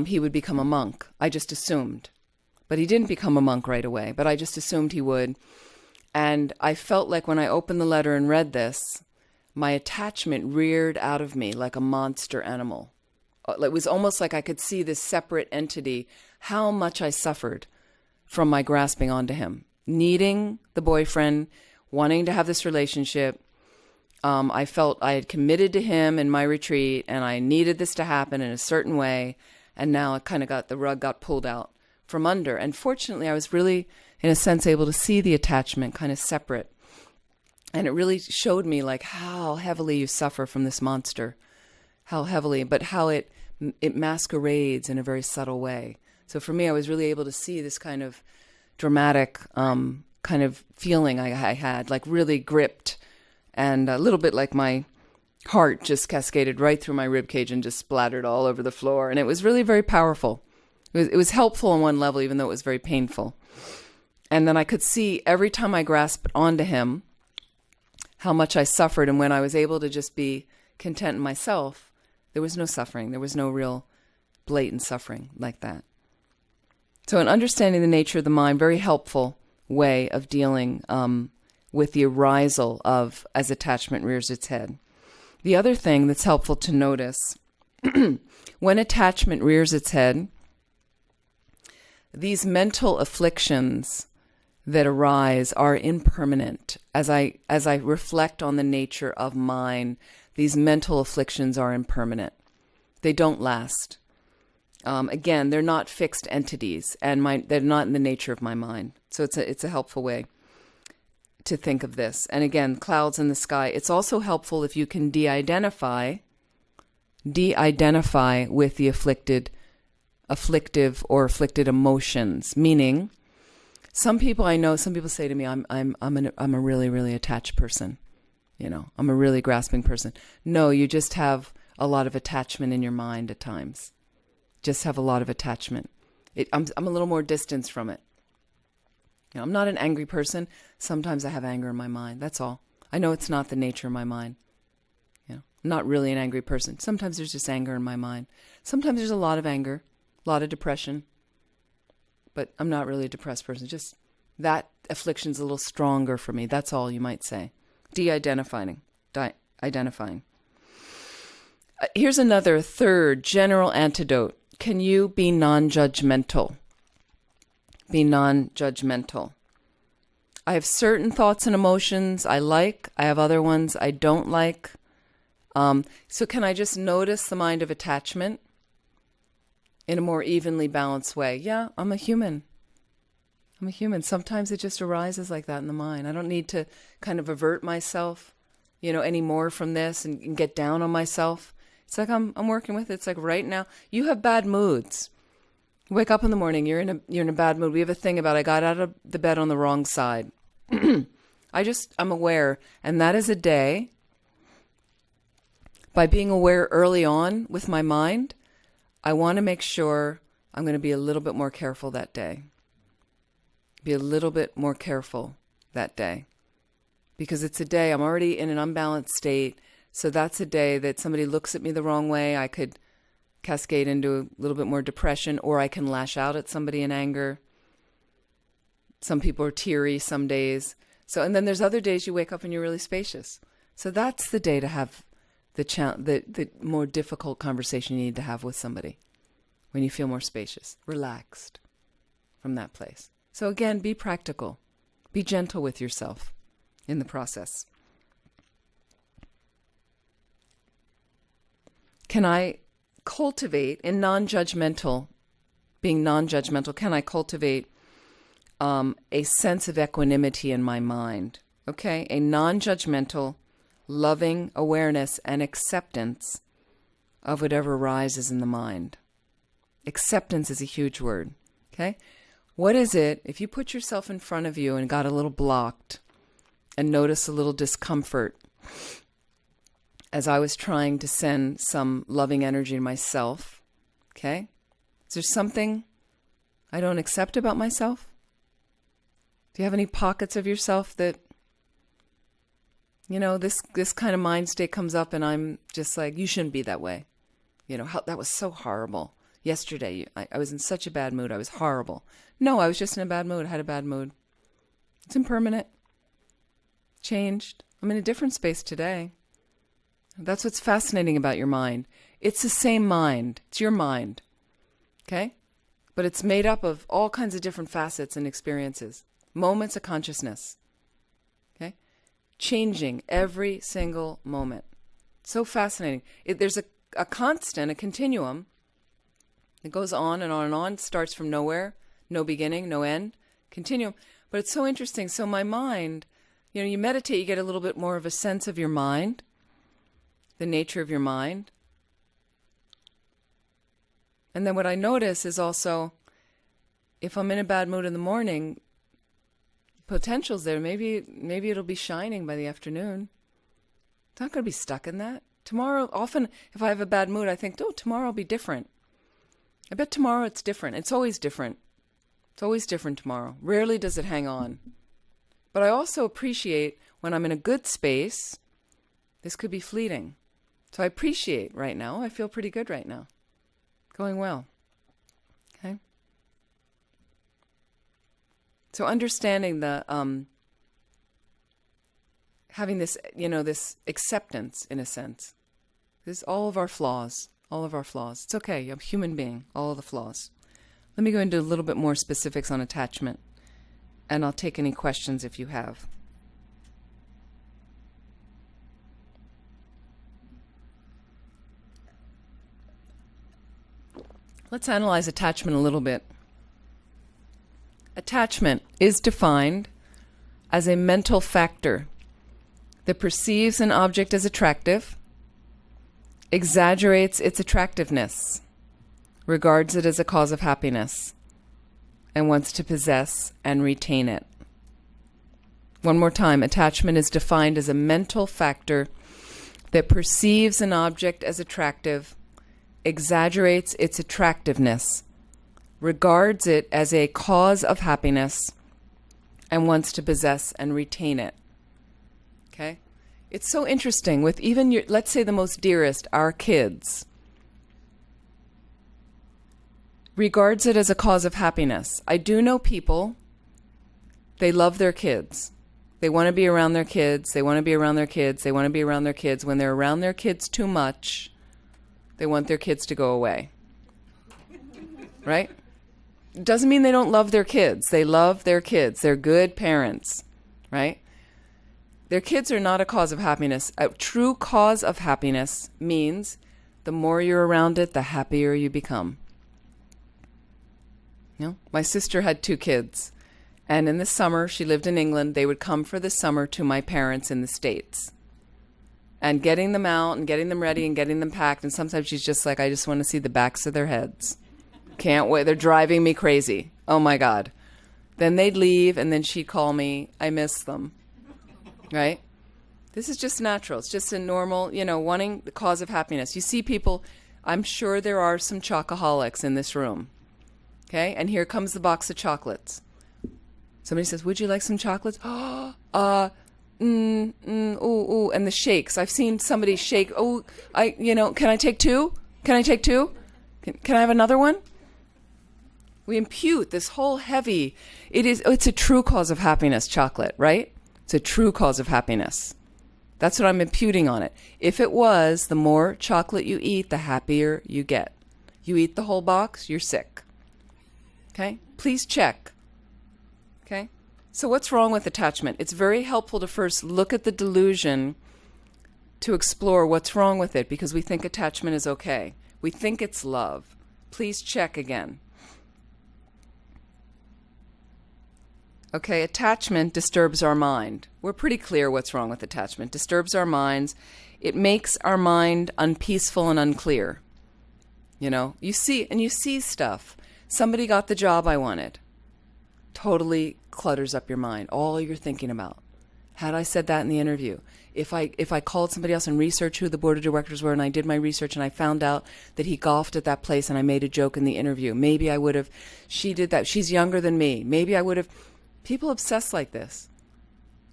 he would become a monk. I just assumed. But he didn't become a monk right away, but I just assumed he would. And I felt like when I opened the letter and read this, my attachment reared out of me like a monster animal. It was almost like I could see this separate entity, how much I suffered from my grasping onto him, needing the boyfriend, wanting to have this relationship. I felt I had committed to him in my retreat, and I needed this to happen in a certain way. And now it kind of the rug got pulled out from under. And fortunately, I was really, in a sense, able to see the attachment kind of separate. And it really showed me like how heavily you suffer from this monster, how heavily, but how it masquerades in a very subtle way. So for me, I was really able to see this kind of dramatic kind of feeling I had, like really gripped, and a little bit like my heart just cascaded right through my rib cage and just splattered all over the floor. And it was really very powerful. It was helpful on one level, even though it was very painful. And then I could see every time I grasped onto him, how much I suffered. And when I was able to just be content in myself, there was no suffering. There was no real blatant suffering like that. So in understanding the nature of the mind, very helpful way of dealing with the arisal of as attachment rears its head. The other thing that's helpful to notice, when attachment rears its head, these mental afflictions that arise are impermanent. As I reflect on the nature of mine, these mental afflictions are impermanent. They don't last. Again, they're not fixed entities, and they're not in the nature of my mind. So it's a helpful way to think of this. And again, clouds in the sky. It's also helpful if you can de-identify with the afflictive or afflicted emotions. Meaning, some people say to me, I'm a really, really attached person. I'm a really grasping person. No, you just have a lot of attachment in your mind at times. Just have a lot of attachment. I'm a little more distanced from it. I'm not an angry person. Sometimes I have anger in my mind. That's all. I know it's not the nature of my mind. I'm not really an angry person. Sometimes there's just anger in my mind. Sometimes there's a lot of anger, a lot of depression. But I'm not really a depressed person. Just that affliction's a little stronger for me. That's all you might say. De-identifying. Identifying. Here's another third general antidote. Can you be non-judgmental? Be non-judgmental. I have certain thoughts and emotions I like. I have other ones I don't like. So can I just notice the mind of attachment in a more evenly balanced way? Yeah, I'm a human. Sometimes it just arises like that in the mind. I don't need to kind of avert myself, any more from this and get down on myself. It's like I'm working with it. It's like right now you have bad moods. You wake up in the morning, you're in a bad mood. We have a thing about I got out of the bed on the wrong side. I'm aware, and that is a day. By being aware early on with my mind, I want to make sure I'm going to be a little bit more careful that day. Be a little bit more careful that day. Because it's a day I'm already in an unbalanced state. So that's a day that somebody looks at me the wrong way. I could cascade into a little bit more depression, or I can lash out at somebody in anger. Some people are teary some days. And then there's other days you wake up and you're really spacious. So that's the day to have the more difficult conversation you need to have with somebody. When you feel more spacious, relaxed from that place. So again, be practical. Be gentle with yourself in the process. Can I cultivate being non-judgmental, can I cultivate a sense of equanimity in my mind? Okay, a non-judgmental, loving awareness and acceptance of whatever arises in the mind. Acceptance is a huge word, okay? What is it, if you put yourself in front of you and got a little blocked and notice a little discomfort as I was trying to send some loving energy to myself, okay? Is there something I don't accept about myself? Do you have any pockets of yourself that, this kind of mind state comes up and I'm just like, you shouldn't be that way. That was so horrible. Yesterday, I was in such a bad mood. I was horrible. No, I was just in a bad mood. I had a bad mood. It's impermanent. Changed. I'm in a different space today. That's what's fascinating about your mind. It's the same mind. It's your mind. Okay? But it's made up of all kinds of different facets and experiences. Moments of consciousness. Okay? Changing every single moment. So fascinating. There's a constant, a continuum. It goes on and on and on. It starts from nowhere. No beginning, no end. Continuum. But it's so interesting. So my mind, you meditate, you get a little bit more of a sense of your mind. The nature of your mind. And then what I notice is also, if I'm in a bad mood in the morning, potential's there. Maybe it'll be shining by the afternoon. It's not going to be stuck in that. Tomorrow, often, if I have a bad mood, I think, tomorrow will be different. I bet tomorrow it's different. It's always different. It's always different tomorrow. Rarely does it hang on. But I also appreciate when I'm in a good space, this could be fleeting. So I appreciate right now. I feel pretty good right now. Going well. Okay? So understanding the, having this, this acceptance in a sense. This is all of our flaws. All of our flaws. It's okay. I'm a human being. All of the flaws. Let me go into a little bit more specifics on attachment. And I'll take any questions if you have. Let's analyze attachment a little bit. Attachment is defined as a mental factor that perceives an object as attractive, exaggerates its attractiveness, regards it as a cause of happiness, and wants to possess and retain it. One more time, attachment is defined as a mental factor that perceives an object as attractive, exaggerates its attractiveness, regards it as a cause of happiness, and wants to possess and retain it. Okay? It's so interesting with even your, let's say the most dearest, our kids, regards it as a cause of happiness. I do know people, they love their kids. They want to be around their kids. They want to be around their kids. They want to be around their kids. When they're around their kids too much, they want their kids to go away. Right? Doesn't mean they don't love their kids. They love their kids. They're good parents. Right? Their kids are not a cause of happiness. A true cause of happiness means the more you're around it, the happier you become. My sister had 2 kids. And in the summer, she lived in England. They would come for the summer to my parents in the States. And getting them out and getting them ready and getting them packed. And sometimes she's just like, I just want to see the backs of their heads. Can't wait. They're driving me crazy. Oh, my God. Then they'd leave, and then she'd call me. I miss them. Right? This is just natural. It's just a normal, wanting the cause of happiness. You see people, I'm sure there are some chocoholics in this room. Okay? And here comes the box of chocolates. Somebody says, would you like some chocolates? Ooh, and the shakes. I've seen somebody shake. Oh, can I take 2? Can I take 2? Can I have another one? We impute this whole heavy, it's a true cause of happiness, chocolate, right? It's a true cause of happiness. That's what I'm imputing on it. If it was, the more chocolate you eat, the happier you get. You eat the whole box, you're sick. Okay? Please check. Okay? So what's wrong with attachment? It's very helpful to first look at the delusion to explore what's wrong with it, because we think attachment is okay. We think it's love. Please check again. Okay, attachment disturbs our mind. We're pretty clear what's wrong with attachment. Disturbs our minds. It makes our mind unpeaceful and unclear. You see stuff. Somebody got the job I wanted. Totally clutters up your mind. All you're thinking about. Had I said that in the interview? If I called somebody else and researched who the board of directors were, and I did my research and I found out that he golfed at that place and I made a joke in the interview, maybe I would have, she did that, she's younger than me, maybe I would have. People obsess like this.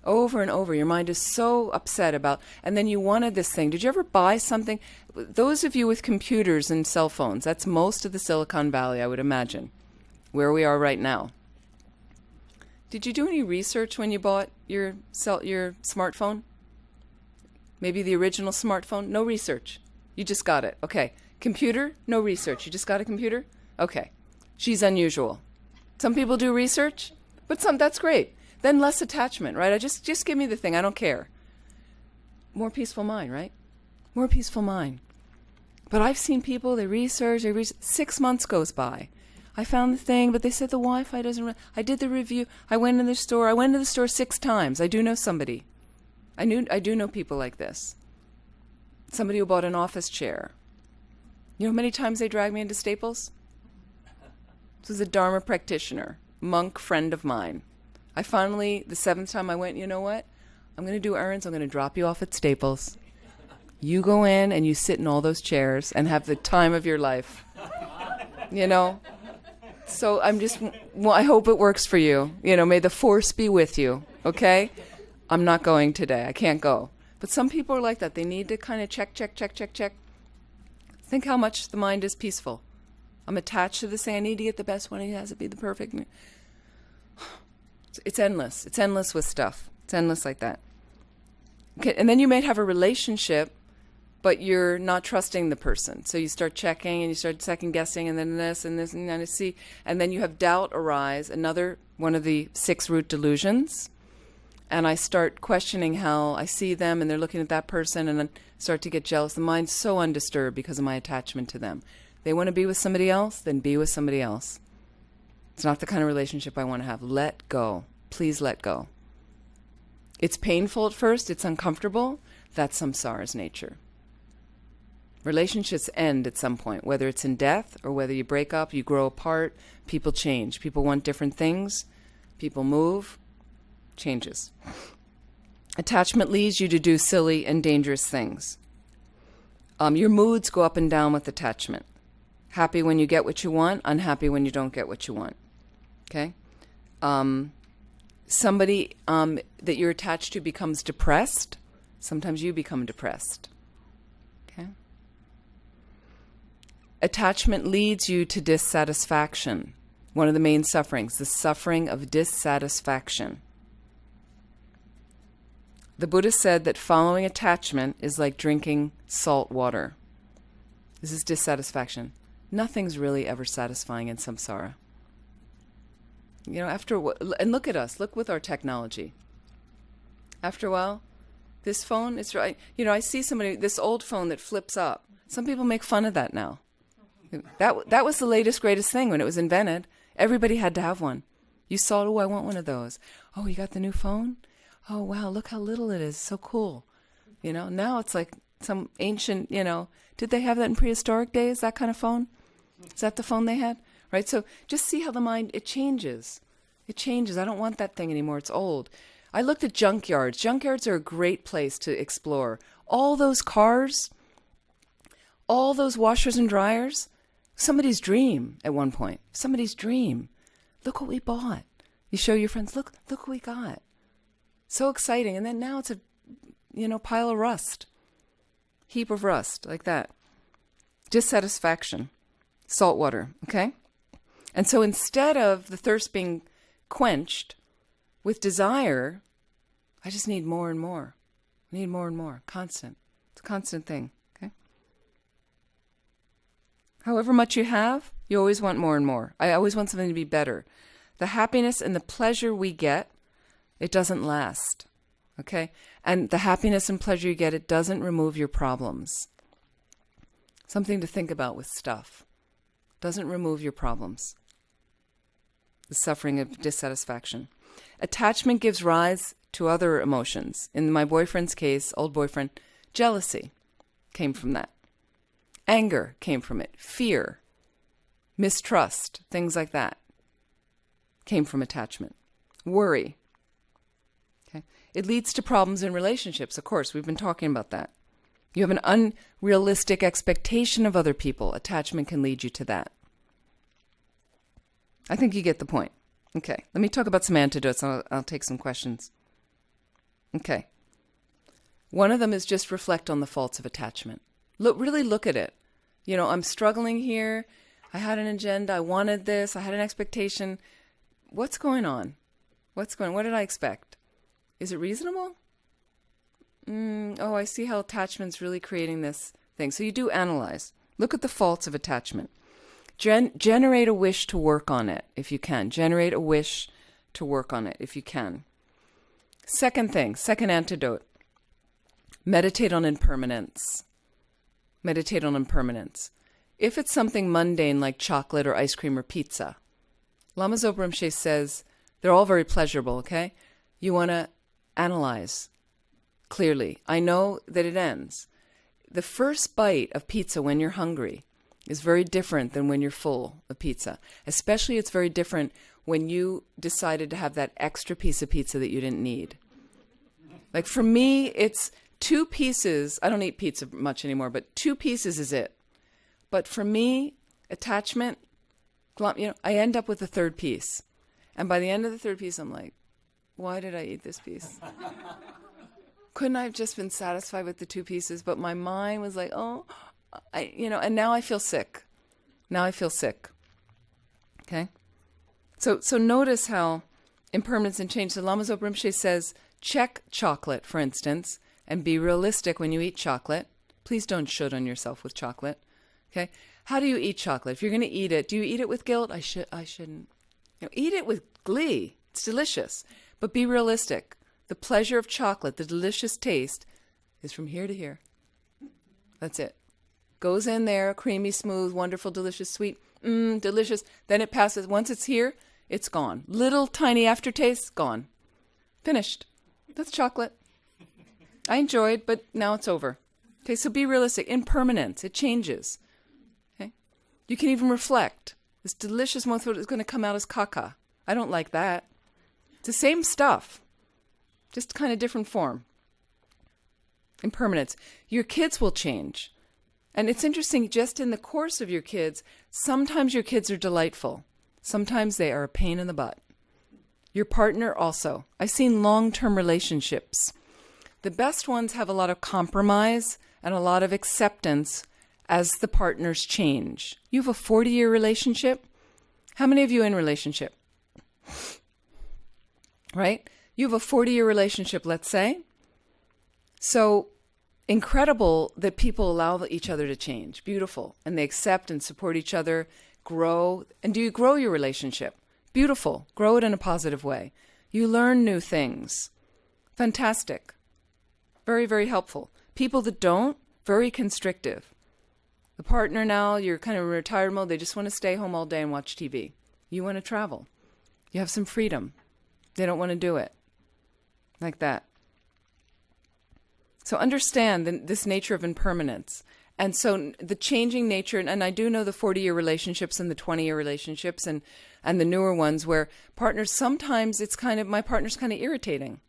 Over and over. Your mind is so upset about, and then you wanted this thing. Did you ever buy something? Those of you with computers and cell phones, that's most of the Silicon Valley, I would imagine, where we are right now. Did you do any research when you bought your smartphone? Maybe the original smartphone? No research. You just got it. Okay. Computer? No research. You just got a computer? Okay. She's unusual. Some people do research, but that's great. Then less attachment, right? Just give me the thing. I don't care. More peaceful mind, right? More peaceful mind. But I've seen people, they research, 6 months goes by. I found the thing, but they said the Wi-Fi doesn't. I did the review. I went to the store 6 times. I do know somebody. I do know people like this. Somebody who bought an office chair. You know how many times they dragged me into Staples? This was a Dharma practitioner, monk friend of mine. I finally, the 7th time I went, you know what? I'm going to do errands. I'm going to drop you off at Staples. You go in and you sit in all those chairs and have the time of your life. You know? So I hope it works for you. You know, may the force be with you, okay? I'm not going today. I can't go. But some people are like that. They need to kind of check. Think how much the mind is peaceful. I'm attached to this thing. I need to get the best one. It has to be the perfect. It's endless. It's endless with stuff. It's endless like that. Okay, and then you may have a relationship, but you're not trusting the person. So you start checking and you start second guessing, and then this and then see, and then you have doubt arise, another one of the 6 root delusions. And I start questioning how I see them, and they're looking at that person, and then start to get jealous. The mind's so undisturbed because of my attachment to them. They want to be with somebody else, then be with somebody else. It's not the kind of relationship I want to have. Let go. Please let go. It's painful at first. It's uncomfortable. That's samsara's nature. Relationships end at some point, whether it's in death or whether you break up, you grow apart, people change. People want different things. People move. Changes. Attachment leads you to do silly and dangerous things. Your moods go up and down with attachment. Happy when you get what you want, unhappy when you don't get what you want. Okay? Somebody that you're attached to becomes depressed. Sometimes you become depressed. Okay? Attachment leads you to dissatisfaction. One of the main sufferings, the suffering of dissatisfaction. The Buddha said that following attachment is like drinking salt water. This is dissatisfaction. Nothing's really ever satisfying in samsara. You know, and look at us. Look with our technology. After a while, this phone, it's right. You know, I see somebody, this old phone that flips up. Some people make fun of that now. That was the latest, greatest thing when it was invented. Everybody had to have one. You saw, oh, I want one of those. Oh, you got the new phone? Oh, wow, look how little it is. So cool. You know, now it's like some ancient, you know, did they have that in prehistoric days, that kind of phone? Is that the phone they had? Right? So just see how the mind, it changes. It changes. I don't want that thing anymore. It's old. I looked at junkyards. Junkyards are a great place to explore. All those cars, all those washers and dryers, somebody's dream at one point. Somebody's dream. Look what we bought. You show your friends, look what we got. So exciting. And then now it's a, you know, pile of rust. Heap of rust, like that. Dissatisfaction. Salt water, okay? And so instead of the thirst being quenched with desire, I just need more and more. I need more and more. Constant. It's a constant thing, okay? However much you have, you always want more and more. I always want something to be better. The happiness and the pleasure we get, it doesn't last, okay? And the happiness and pleasure you get, it doesn't remove your problems. Something to think about with stuff. Doesn't remove your problems. The suffering of dissatisfaction. Attachment gives rise to other emotions. In my boyfriend's case, old boyfriend, jealousy came from that. Anger came from it. Fear, mistrust, things like that. came from attachment. Worry. Okay? It leads to problems in relationships, of course. We've been talking about that. You have an unrealistic expectation of other people. Attachment can lead you to that. I think you get the point. Okay, let me talk about some antidotes. I'll take some questions. Okay. One of them is just reflect on the faults of attachment. Really look at it. You know, I'm struggling here. I had an agenda. I wanted this. I had an expectation. What's going on? What did I expect? Is it reasonable? I see how attachment's really creating this thing. So you do analyze. Look at the faults of attachment. Generate a wish to work on it if you can. Generate a wish to work on it if you can. Second antidote. Meditate on impermanence. Meditate on impermanence. If it's something mundane like chocolate or ice cream or pizza, Lama Zopa Rinpoche says they're all very pleasurable, okay? You want to analyze clearly. I know that it ends. The first bite of pizza when you're hungry is very different than when you're full of pizza. Especially it's very different when you decided to have that extra piece of pizza that you didn't need. Like for me, it's 2 pieces. I don't eat pizza much anymore, but 2 pieces is it. But for me, attachment, I end up with the 3rd piece. And by the end of the 3rd piece, I'm like, why did I eat this piece? Couldn't I have just been satisfied with the 2 pieces? But my mind was like, and now I feel sick. Okay? So notice how impermanence and change. So Lama Zopa Rinpoche says, check chocolate, for instance, and be realistic when you eat chocolate. Please don't should on yourself with chocolate. Okay? How do you eat chocolate? If you're going to eat it, do you eat it with guilt? I shouldn't. Eat it with glee. It's delicious. But be realistic. The pleasure of chocolate, the delicious taste, is from here to here. That's it. Goes in there, creamy, smooth, wonderful, delicious, sweet, delicious. Then it passes. Once it's here, it's gone. Little tiny aftertaste, gone. Finished. That's chocolate. I enjoyed, but now it's over. Okay, so be realistic. Impermanence, it changes. Okay, you can even reflect. This delicious mouthful is going to come out as caca. I don't like that. It's the same stuff, just kind of different form. Impermanence. Your kids will change. And it's interesting, just in the course of your kids, sometimes your kids are delightful. Sometimes they are a pain in the butt. Your partner also. I've seen long-term relationships. The best ones have a lot of compromise and a lot of acceptance as the partners change. You have a 40-year relationship. How many of you in relationship? Right? You have a 40-year relationship, let's say. So incredible that people allow each other to change. Beautiful. And they accept and support each other, grow. And do you grow your relationship? Beautiful. Grow it in a positive way. You learn new things. Fantastic. Very, very helpful. People that don't, very constrictive. The partner now, you're kind of in retired mode. They just want to stay home all day and watch TV. You want to travel. You have some freedom. They don't want to do it. Like that. So understand this nature of impermanence. And so the changing nature, and I do know the 40-year relationships and the 20-year relationships and the newer ones where partners, sometimes it's kind of, my partner's kind of irritating.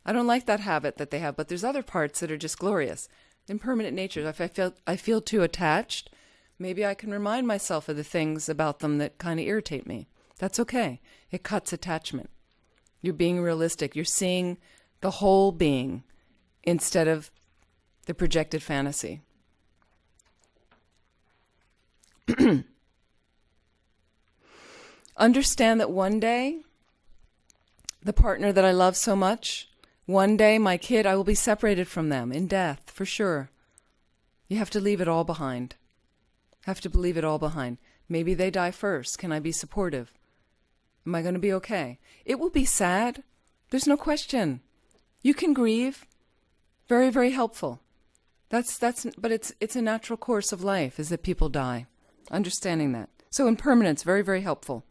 I don't like that habit that they have, but there's other parts that are just glorious. Impermanent nature. If I feel too attached, maybe I can remind myself of the things about them that kind of irritate me. That's okay. It cuts attachment. You're being realistic. You're seeing the whole being instead of the projected fantasy. Understand that one day, the partner that I love so much, one day my kid, I will be separated from them in death, for sure. You have to leave it all behind. Have to leave it all behind. Maybe they die first. Can I be supportive? Am I going to be okay? It will be sad. There's no question. You can grieve. Very, very helpful. But it's a natural course of life, is that people die. Understanding that. So impermanence, very, very helpful.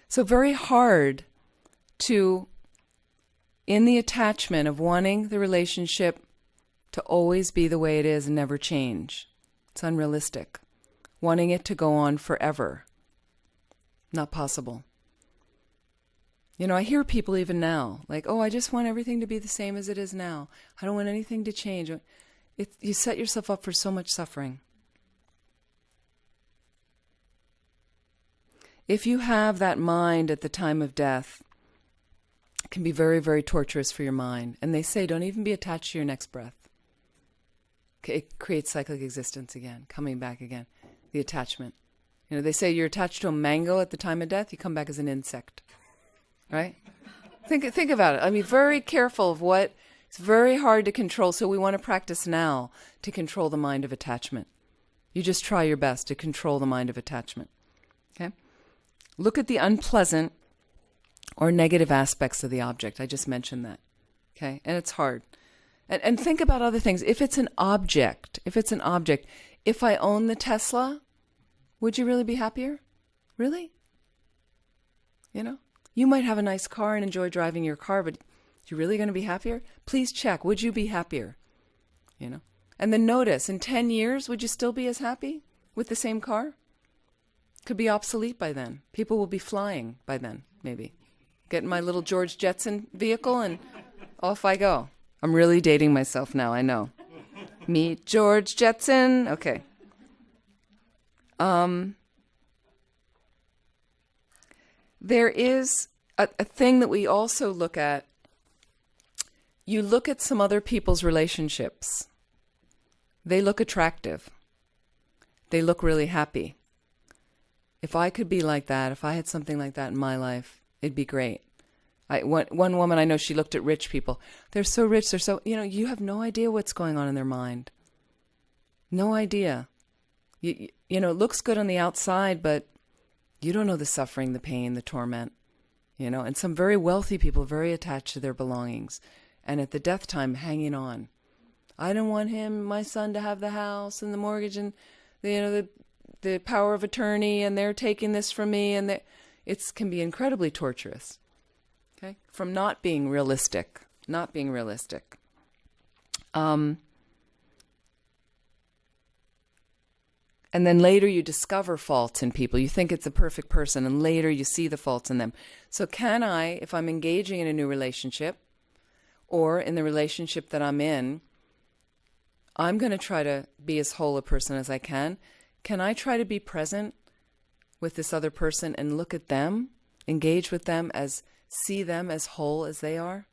So very hard to, in the attachment of wanting the relationship to always be the way it is and never change. It's unrealistic. Wanting it to go on forever. Not possible. I hear people even now, like, oh, I just want everything to be the same as it is now. I don't want anything to change. You set yourself up for so much suffering. If you have that mind at the time of death, it can be very, very torturous for your mind. And they say, don't even be attached to your next breath. It creates cyclic existence again, coming back again, the attachment. They say you're attached to a mango at the time of death, you come back as an insect, right? Think about it. I mean, very careful of what, it's very hard to control, so we want to practice now to control the mind of attachment. You just try your best to control the mind of attachment, okay? Look at the unpleasant or negative aspects of the object. I just mentioned that, okay? And it's hard. And think about other things. If it's an object, if I own the Tesla, would you really be happier? Really? You might have a nice car and enjoy driving your car, but you're really going to be happier? Please check. Would you be happier? And then notice, in 10 years, would you still be as happy with the same car? Could be obsolete by then. People will be flying by then, maybe. Get in my little George Jetson vehicle and off I go. I'm really dating myself now, I know. Meet George Jetson. Okay. There is a thing that we also look at. You look at some other people's relationships. They look attractive. They look really happy. If I could be like that, if I had something like that in my life, it'd be great. One woman I know, she looked at rich people. They're so rich, they're so, you have no idea what's going on in their mind. No idea. It looks good on the outside, but you don't know the suffering, the pain, the torment. And some very wealthy people, very attached to their belongings. And at the death time, hanging on. I don't want my son to have the house and the mortgage and, the power of attorney, and they're taking this from me. And it can be incredibly torturous. Okay, from not being realistic. And then later you discover faults in people. You think it's a perfect person, and later you see the faults in them. So can I, if I'm engaging in a new relationship, or in the relationship that I'm in, I'm going to try to be as whole a person as I can. Can I try to be present with this other person and look at them, engage with them, see them as whole as they are?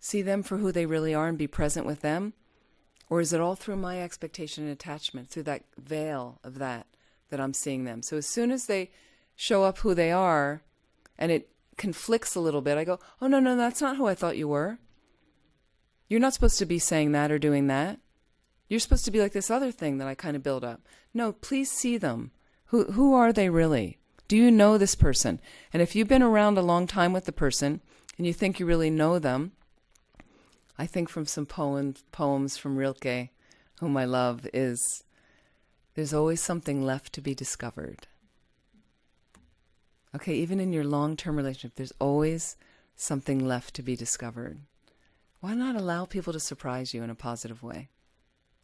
See them for who they really are and be present with them? Or is it all through my expectation and attachment, through that veil of that I'm seeing them? So as soon as they show up who they are, and it conflicts a little bit, I go, oh, no, that's not who I thought you were. You're not supposed to be saying that or doing that. You're supposed to be like this other thing that I kind of build up. No, please see them. Who are they really? Do you know this person? And if you've been around a long time with the person and you think you really know them, I think from some poems from Rilke, whom I love, is there's always something left to be discovered. Okay, even in your long-term relationship, there's always something left to be discovered. Why not allow people to surprise you in a positive way?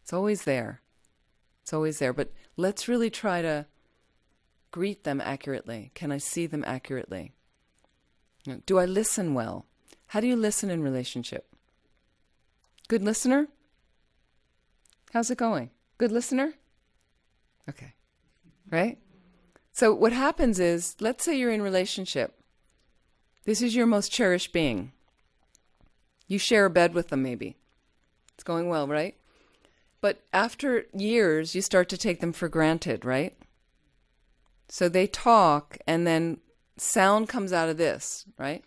It's always there. But let's really try to greet them accurately. Can I see them accurately? Do I listen well? How do you listen in relationship? Good listener? How's it going? Good listener? Okay. Right? So what happens is, let's say you're in relationship. This is your most cherished being. You share a bed with them maybe. It's going well, right? But after years, you start to take them for granted, right? So they talk, and then sound comes out of this, right?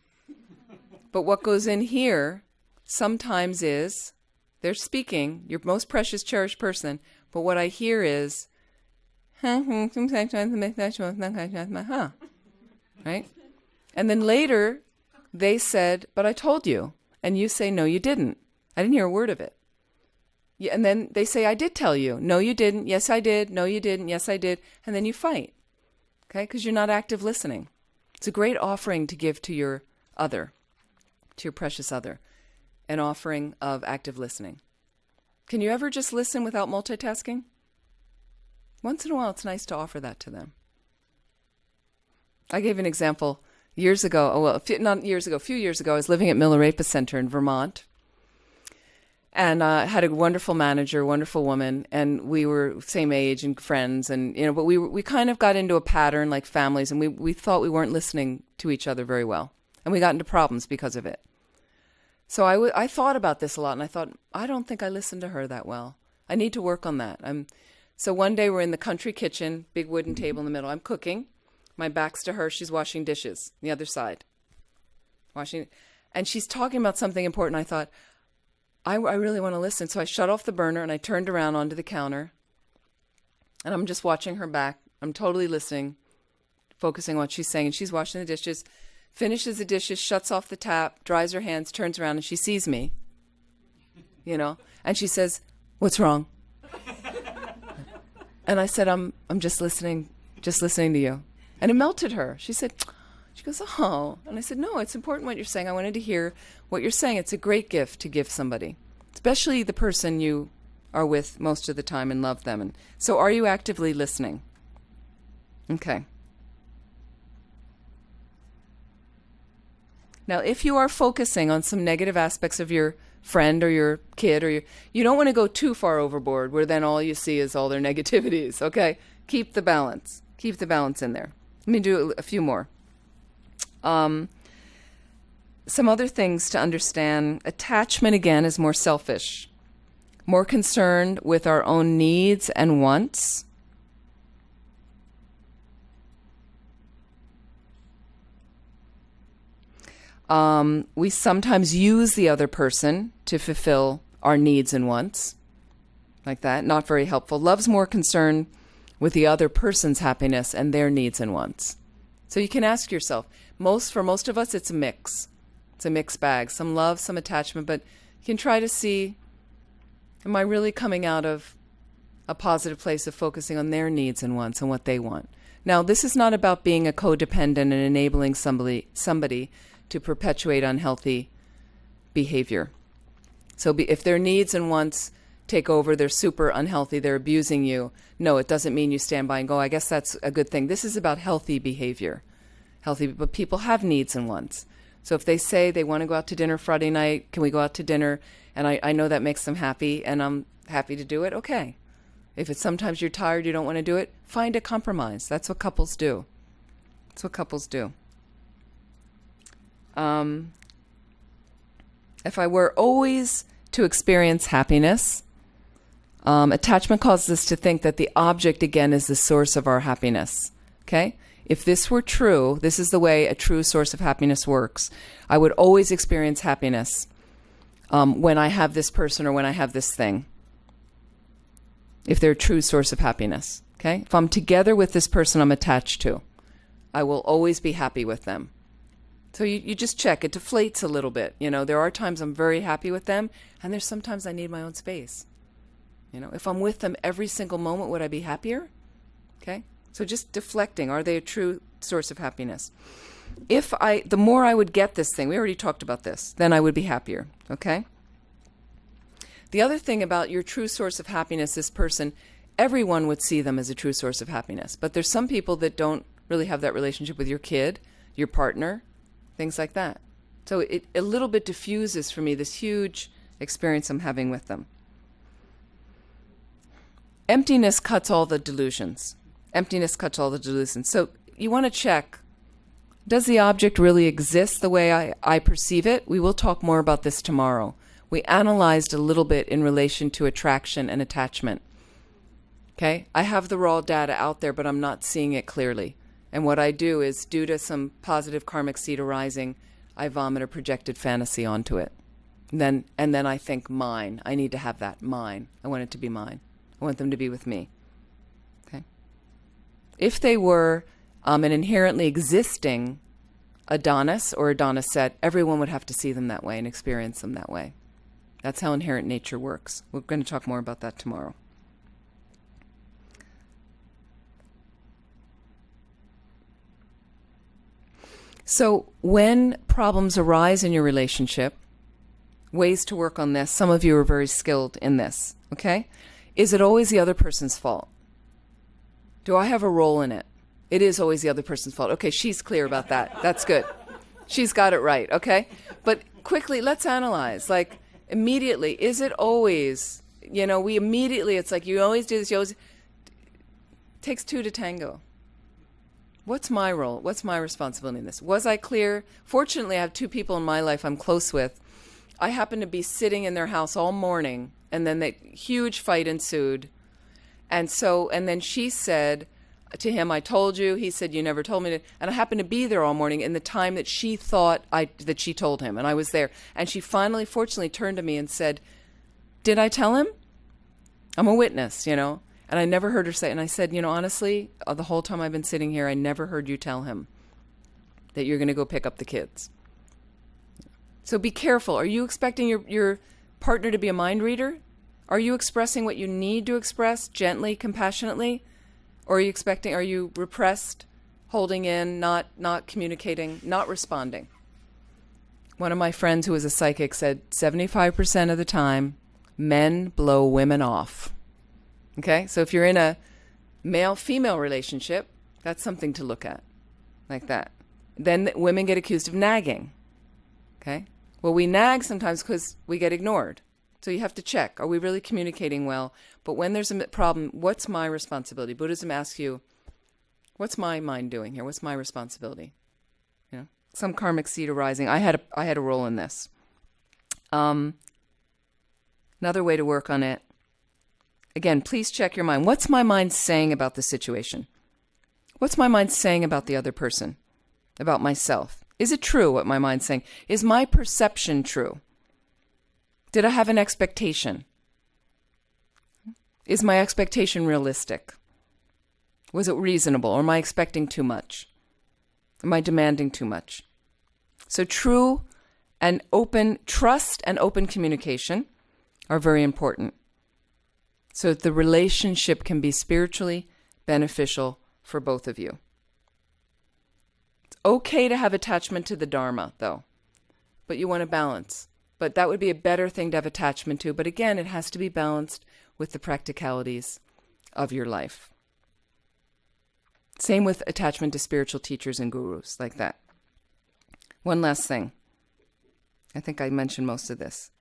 But what goes in here sometimes is, they're speaking, your most precious, cherished person, but what I hear is, right? And then later, they said, but I told you. And you say, no, you didn't. I didn't hear a word of it. Yeah, and then they say, I did tell you. No, you didn't. Yes, I did. No, you didn't. Yes, I did. And then you fight. Okay? Because you're not active listening. It's a great offering to give to your other, to your precious other, an offering of active listening. Can you ever just listen without multitasking? Once in a while, it's nice to offer that to them. I gave an example years ago. Oh, well, not years ago, a few years ago, I was living at Milarepa Center in Vermont. And had a wonderful manager, wonderful woman, and we were same age and friends, and but we kind of got into a pattern like families, and we thought we weren't listening to each other very well, and we got into problems because of it. So I thought about this a lot, and I thought, I don't think I listened to her that well. I need to work on that. So one day we're in the country kitchen, big wooden table in the middle. I'm cooking, my back's to her, she's washing dishes, the other side, and she's talking about something important. I thought, I really want to listen. So I shut off the burner and I turned around onto the counter and I'm just watching her back. I'm totally listening, focusing on what she's saying. And she's washing the dishes, finishes the dishes, shuts off the tap, dries her hands, turns around, and she sees me, and she says, "What's wrong?" And I said, I'm just listening to you. And it melted her. She goes, "Oh." And I said, "No, it's important what you're saying. I wanted to hear what you're saying. It's a great gift to give somebody, especially the person you are with most of the time and love them." And so are you actively listening? Okay. Now, if you are focusing on some negative aspects of your friend or your kid, you don't want to go too far overboard where then all you see is all their negativities, okay? Keep the balance. Keep the balance in there. Let me do a few more. Some other things to understand. Attachment, again, is more selfish, more concerned with our own needs and wants. We sometimes use the other person to fulfill our needs and wants, like that. Not very helpful. Love's more concerned with the other person's happiness and their needs and wants. So you can ask yourself, for most of us, it's a mix. It's a mixed bag. Some love, some attachment, but you can try to see, am I really coming out of a positive place of focusing on their needs and wants and what they want? Now, this is not about being a codependent and enabling somebody to perpetuate unhealthy behavior. So if their needs and wants take over, they're super unhealthy, they're abusing you. No, it doesn't mean you stand by and go, I guess that's a good thing. This is about healthy behavior. But people have needs and wants. So if they say they want to go out to dinner Friday night, can we go out to dinner? And I know that makes them happy and I'm happy to do it, okay. If it's sometimes you're tired, you don't want to do it, find a compromise. That's what couples do. That's what couples do. If I were always to experience happiness, attachment causes us to think that the object, again, is the source of our happiness. Okay? If this were true, this is the way a true source of happiness works. I would always experience happiness when I have this person or when I have this thing. If they're a true source of happiness. Okay? If I'm together with this person I'm attached to, I will always be happy with them. So you just check. It deflates a little bit. There are times I'm very happy with them, and there's sometimes I need my own space. If I'm with them every single moment, would I be happier? Okay? So just deflecting. Are they a true source of happiness? The more I would get this thing, we already talked about this, then I would be happier. Okay? The other thing about your true source of happiness, this person, everyone would see them as a true source of happiness. But there's some people that don't really have that relationship with your kid, your partner, things like that. So it a little bit diffuses for me this huge experience I'm having with them. Emptiness cuts all the delusions. Emptiness cuts all the delusions. So you want to check, does the object really exist the way I perceive it? We will talk more about this tomorrow. We analyzed a little bit in relation to attraction and attachment. Okay? I have the raw data out there, but I'm not seeing it clearly. And what I do is, due to some positive karmic seed arising, I vomit a projected fantasy onto it. And then I think, mine. I need to have that. Mine. I want it to be mine. I want them to be with me. Okay? If they were an inherently existing Adonis or Adonis set, everyone would have to see them that way and experience them that way. That's how inherent nature works. We're going to talk more about that tomorrow. So when problems arise in your relationship, ways to work on this, some of you are very skilled in this, okay? Is it always the other person's fault? Do I have a role in it? It is always the other person's fault. Okay, she's clear about that. That's good. She's got it right, okay? But quickly, let's analyze. Like, immediately, is it always, we immediately, it's like you always do this, you always, it takes two to tango. What's my role? What's my responsibility in this? Was I clear? Fortunately, I have two people in my life I'm close with. I happened to be sitting in their house all morning, and then that huge fight ensued. And then she said to him, I told you. He said, you never told me to. And I happened to be there all morning in the time that she thought that she told him, and I was there. And she finally, fortunately, turned to me and said, did I tell him? I'm a witness, And I never heard her say, and I said, honestly, the whole time I've been sitting here, I never heard you tell him that you're going to go pick up the kids. So be careful. Are you expecting your partner to be a mind reader? Are you expressing what you need to express gently, compassionately? Or are you repressed, holding in, not communicating, not responding? One of my friends who was a psychic said 75% of the time, men blow women off. Okay? So if you're in a male-female relationship, that's something to look at, like that. Then women get accused of nagging. Okay? Well, we nag sometimes because we get ignored. So you have to check, are we really communicating well? But when there's a problem, what's my responsibility? Buddhism asks you, what's my mind doing here? What's my responsibility? Some karmic seed arising. I had a role in this. Another way to work on it. Again, please check your mind. What's my mind saying about the situation? What's my mind saying about the other person? About myself? Is it true what my mind's saying? Is my perception true? Did I have an expectation? Is my expectation realistic? Was it reasonable? Or am I expecting too much? Am I demanding too much? So true and open, trust and open communication are very important. So that the relationship can be spiritually beneficial for both of you. It's okay to have attachment to the Dharma, though, but you want to balance. But that would be a better thing to have attachment to. But again, it has to be balanced with the practicalities of your life. Same with attachment to spiritual teachers and gurus, like that. One last thing. I think I mentioned most of this.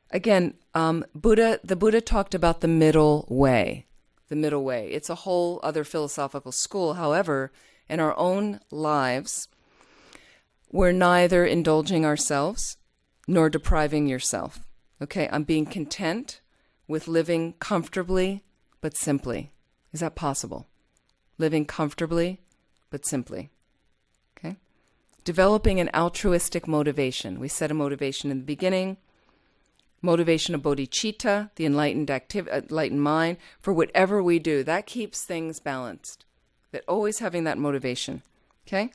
Again, the Buddha talked about the middle way. The middle way. It's a whole other philosophical school. However, in our own lives, we're neither indulging ourselves nor depriving yourself. Okay, I'm being content with living comfortably but simply. Is that possible? Living comfortably but simply. Okay? Developing an altruistic motivation. We said a motivation in the beginning. Motivation of bodhicitta, the enlightened mind, for whatever we do. That keeps things balanced. That always having that motivation. Okay?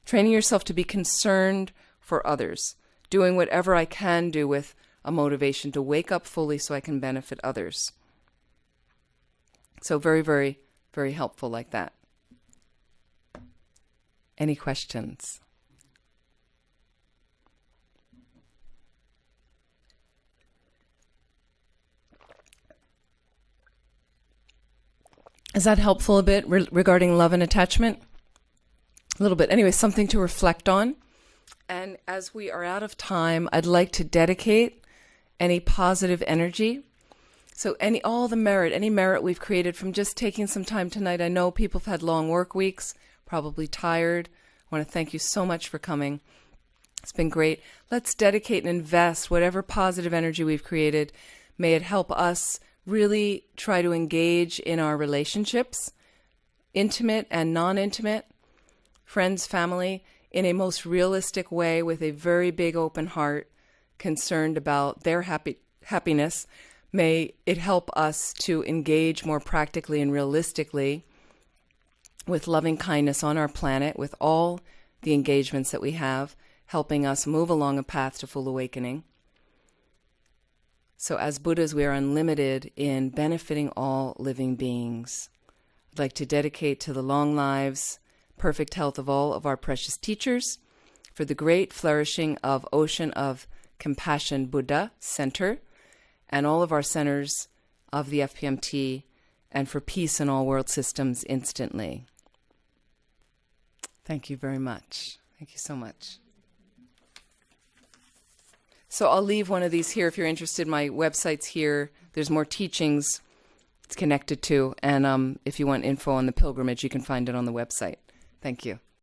Training yourself to be concerned for others. Doing whatever I can do with a motivation to wake up fully so I can benefit others. So very, very, very helpful like that. Any questions? Is that helpful a bit regarding love and attachment? A little bit. Anyway, something to reflect on. And as we are out of time, I'd like to dedicate any positive energy. So any merit we've created from just taking some time tonight. I know people have had long work weeks, probably tired. I want to thank you so much for coming. It's been great. Let's dedicate and invest whatever positive energy we've created. May it help us really try to engage in our relationships, intimate and non-intimate, friends, family, in a most realistic way with a very big open heart, concerned about their happiness. May it help us to engage more practically and realistically with loving kindness on our planet, with all the engagements that we have, helping us move along a path to full awakening. So as Buddhas, we are unlimited in benefiting all living beings. I'd like to dedicate to the long lives, perfect health of all of our precious teachers, for the great flourishing of Ocean of Compassion Buddha Center, and all of our centers of the FPMT and for peace in all world systems instantly. Thank you very much. Thank you so much. So I'll leave one of these here if you're interested. My website's here. There's more teachings it's connected to. And if you want info on the pilgrimage, you can find it on the website. Thank you.